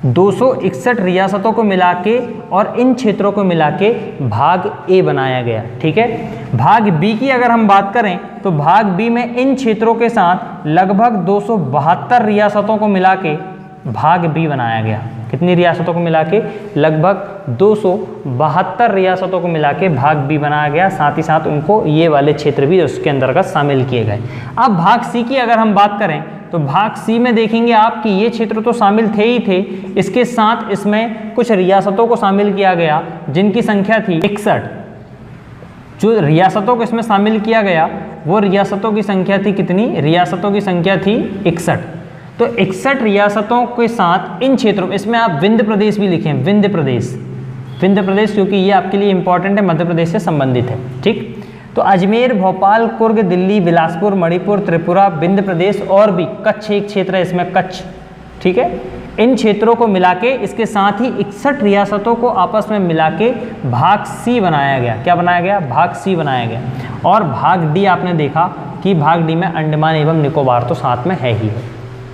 261 रियासतों को मिला के और इन क्षेत्रों को मिला के भाग ए बनाया गया, ठीक है। भाग बी की अगर हम बात करें तो भाग बी में इन क्षेत्रों के साथ लगभग 272 रियासतों को मिला के भाग बी बनाया गया। कितनी रियासतों को मिला के, लगभग 272 रियासतों को मिला के भाग बी बनाया गया। साथ ही साथ उनको ये वाले क्षेत्र भी उसके अंतर्गत शामिल किए गए। अब भाग सी की अगर हम बात करें तो भाग सी में देखेंगे आप कि ये क्षेत्र तो शामिल थे ही थे, इसके साथ इसमें कुछ रियासतों को शामिल किया गया जिनकी संख्या थी 61। जो रियासतों को इसमें शामिल किया गया वो रियासतों की संख्या थी कितनी, रियासतों की संख्या थी 61। तो 61 रियासतों के साथ इन क्षेत्रों, इसमें आप विंध्य प्रदेश भी लिखें, विंध्य प्रदेश, विंध्य प्रदेश, क्योंकि ये आपके लिए इंपॉर्टेंट है, मध्य प्रदेश से संबंधित है, ठीक। तो अजमेर, भोपाल, कुर्ग, दिल्ली, बिलासपुर, मणिपुर, त्रिपुरा, विंध्य प्रदेश और भी कच्छ एक क्षेत्र है इसमें, कच्छ, ठीक है। इन क्षेत्रों को मिला के इसके साथ ही 61 रियासतों को आपस में मिला के भाग सी बनाया गया। क्या बनाया गया, भाग सी बनाया गया। और भाग डी आपने देखा कि भाग डी में अंडमान एवं निकोबार तो साथ में है ही है,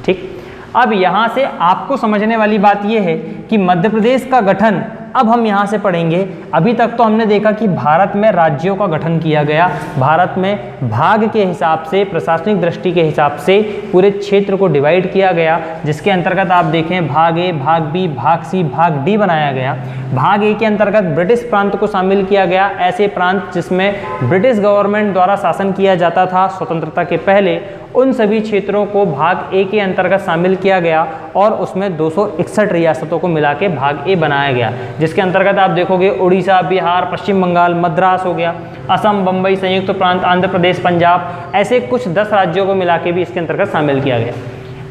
ठीक। अब यहाँ से आपको समझने वाली बात यह है कि मध्य प्रदेश का गठन अब हम यहाँ से पढ़ेंगे। अभी तक तो हमने देखा कि भारत में राज्यों का गठन किया गया, भारत में भाग के हिसाब से, प्रशासनिक दृष्टि के हिसाब से पूरे क्षेत्र को डिवाइड किया गया, जिसके अंतर्गत आप देखें भाग ए, भाग बी, भाग सी, भाग डी बनाया गया। भाग ए के अंतर्गत ब्रिटिश प्रांत को शामिल किया गया, ऐसे प्रांत जिसमें ब्रिटिश गवर्नमेंट द्वारा शासन किया जाता था स्वतंत्रता के पहले, उन सभी क्षेत्रों को भाग ए के अंतर्गत शामिल किया गया और उसमें 261 रियासतों को मिला के भाग ए बनाया गया, जिसके अंतर्गत आप देखोगे उड़ीसा, बिहार, पश्चिम बंगाल, मद्रास हो गया, असम, बम्बई, संयुक्त प्रांत, आंध्र प्रदेश, पंजाब, ऐसे कुछ 10 राज्यों को मिला के भी इसके अंतर्गत शामिल किया गया।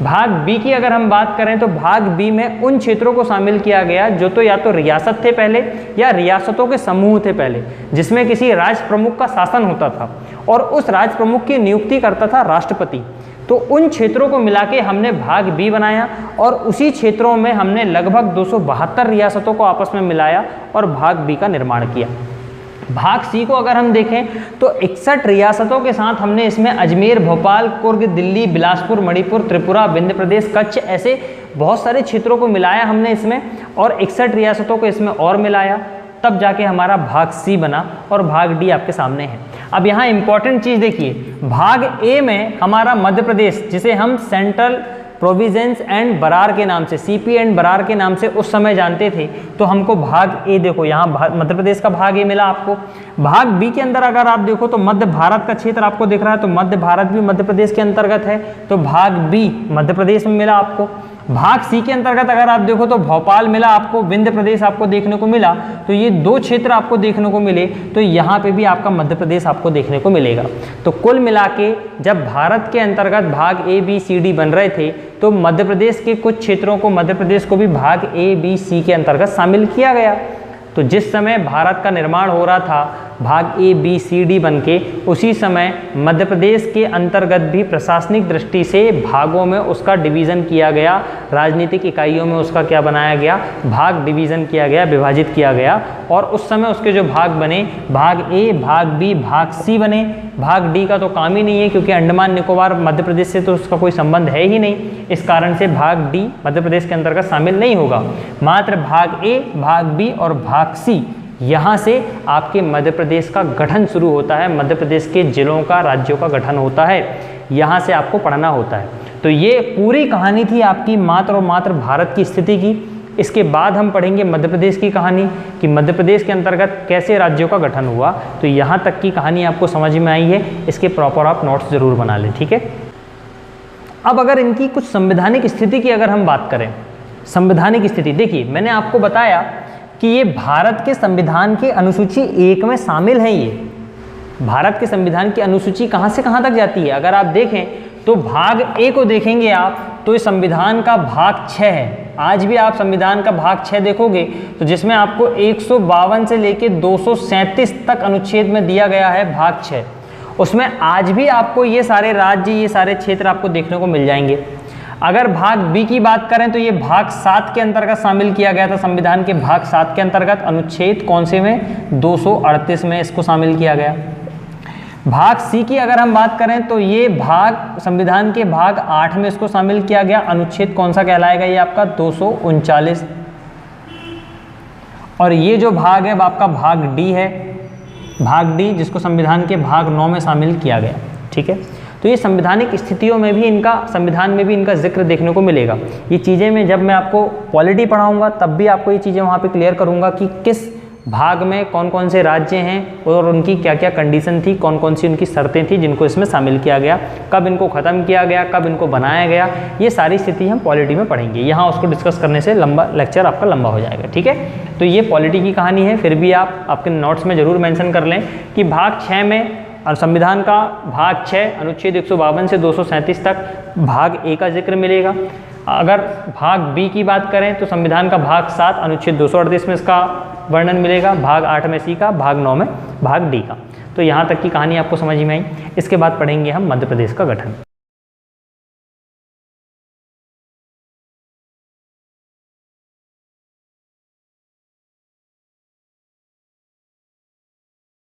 भाग बी की अगर हम बात करें तो भाग बी में उन क्षेत्रों को शामिल किया गया जो तो या तो रियासत थे पहले या रियासतों के समूह थे पहले, जिसमें किसी राज्य प्रमुख का शासन होता था और उस राज्य प्रमुख की नियुक्ति करता था राष्ट्रपति। तो उन क्षेत्रों को मिला के हमने भाग बी बनाया और उसी क्षेत्रों में हमने लगभग 272 रियासतों को आपस में मिलाया और भाग बी का निर्माण किया। भाग सी को अगर हम देखें तो 61 रियासतों के साथ हमने इसमें अजमेर, भोपाल, कुर्ग, दिल्ली, बिलासपुर, मणिपुर, त्रिपुरा, विंध्य प्रदेश, कच्छ, ऐसे बहुत सारे क्षेत्रों को मिलाया हमने इसमें और 61 रियासतों को इसमें और मिलाया, तब जाके हमारा भाग सी बना और भाग डी आपके सामने है। अब यहाँ इंपॉर्टेंट चीज़ देखिए, भाग ए में हमारा मध्य प्रदेश, जिसे हम सेंट्रल प्रोविजेंस एंड बरार के नाम से, सीपी एंड बरार के नाम से उस समय जानते थे, तो हमको भाग ए देखो यहाँ मध्य प्रदेश का भाग ए मिला आपको। भाग बी के अंदर अगर आप देखो तो मध्य भारत का क्षेत्र आपको दिख रहा है, तो मध्य भारत भी मध्य प्रदेश के अंतर्गत है, तो भाग बी मध्य प्रदेश में मिला आपको। भाग सी के अंतर्गत अगर आप देखो तो भोपाल मिला आपको, विंध्य प्रदेश आपको देखने को मिला, तो ये 2 क्षेत्र आपको देखने को मिले, तो यहाँ पे भी आपका मध्य प्रदेश आपको देखने को मिलेगा। तो कुल मिला के जब भारत के अंतर्गत भाग ए बी सी डी बन रहे थे तो मध्य प्रदेश के कुछ क्षेत्रों को, मध्य प्रदेश को भी भाग ए बी सी के अंतर्गत शामिल किया गया। तो जिस समय भारत का निर्माण हो रहा था, भाग ए बी सी डी बन के उसी समय मध्य प्रदेश के अंतर्गत भी प्रशासनिक दृष्टि से भागों में उसका डिवीज़न किया गया, राजनीतिक इकाइयों में उसका क्या बनाया गया, भाग डिवीज़न किया गया, विभाजित किया गया। और उस समय उसके जो भाग बने, भाग ए, भाग बी, भाग सी बने। भाग डी का तो काम ही नहीं है क्योंकि अंडमान निकोबार मध्य प्रदेश से तो उसका कोई संबंध है ही नहीं, इस कारण से भाग डी मध्य प्रदेश के अंतर्गत शामिल नहीं होगा। मात्र भाग ए, भाग बी और भाग सी, यहाँ से आपके मध्य प्रदेश का गठन शुरू होता है, मध्य प्रदेश के जिलों का, राज्यों का गठन होता है, यहाँ से आपको पढ़ना होता है। तो ये पूरी कहानी थी आपकी मात्र और मात्र भारत की स्थिति की। इसके बाद हम पढ़ेंगे मध्य प्रदेश की कहानी कि मध्य प्रदेश के अंतर्गत कैसे राज्यों का गठन हुआ। तो यहाँ तक की कहानी आपको समझ में आई है, इसके प्रॉपर आप नोट्स जरूर बना लें, ठीक है। अब अगर इनकी कुछ संवैधानिक स्थिति की अगर हम बात करें, संवैधानिक स्थिति देखिए, मैंने आपको बताया कि ये भारत के संविधान के अनुसूची 1 में शामिल हैं। ये भारत के संविधान की अनुसूची कहाँ से कहाँ तक जाती है, अगर आप देखें तो भाग ए को देखेंगे आप तो इस संविधान का भाग 6 है। आज भी आप संविधान का भाग 6 देखोगे तो जिसमें आपको 152 से लेके 237 तक अनुच्छेद में दिया गया है भाग 6, उसमें आज भी आपको ये सारे राज्य, ये सारे क्षेत्र आपको देखने को मिल जाएंगे। अगर भाग बी की बात करें तो ये भाग 7 के अंतर्गत शामिल किया गया था, संविधान के भाग 7 के अंतर्गत अनुच्छेद कौन से में, 238 में इसको शामिल किया गया। भाग सी की अगर हम बात करें तो ये भाग संविधान के भाग 8 में इसको शामिल किया गया, अनुच्छेद कौन सा कहलाएगा, ये आपका 239। और ये जो भाग है आपका भाग डी है, भाग डी जिसको संविधान के भाग 9 में शामिल किया गया, ठीक है। तो ये संवैधानिक स्थितियों में भी इनका, संविधान में भी इनका जिक्र देखने को मिलेगा। ये चीज़ें मैं जब मैं आपको पॉलिटी पढ़ाऊंगा तब भी आपको ये चीज़ें वहाँ पे क्लियर करूँगा कि किस भाग में कौन कौन से राज्य हैं और उनकी क्या क्या कंडीशन थी, कौन कौन सी उनकी शर्तें थी जिनको इसमें शामिल किया गया, कब इनको ख़त्म किया गया, कब इनको बनाया गया। ये सारी स्थिति हम पॉलिटी में पढ़ेंगे। यहाँ उसको डिस्कस करने से लंबा लेक्चर आपका लंबा हो जाएगा, ठीक है। तो ये पॉलिटी की कहानी है। फिर भी आप आपके नोट्स में ज़रूर मेंशन कर लें कि भाग 6 में और संविधान का भाग 6 अनुच्छेद 152 से 237 तक भाग ए का जिक्र मिलेगा। अगर भाग बी की बात करें तो संविधान का भाग 7 अनुच्छेद 238 में इसका वर्णन मिलेगा, भाग 8 में सी का, भाग 9 में भाग डी का। तो यहाँ तक की कहानी आपको समझ में आई। इसके बाद पढ़ेंगे हम मध्य प्रदेश का गठन।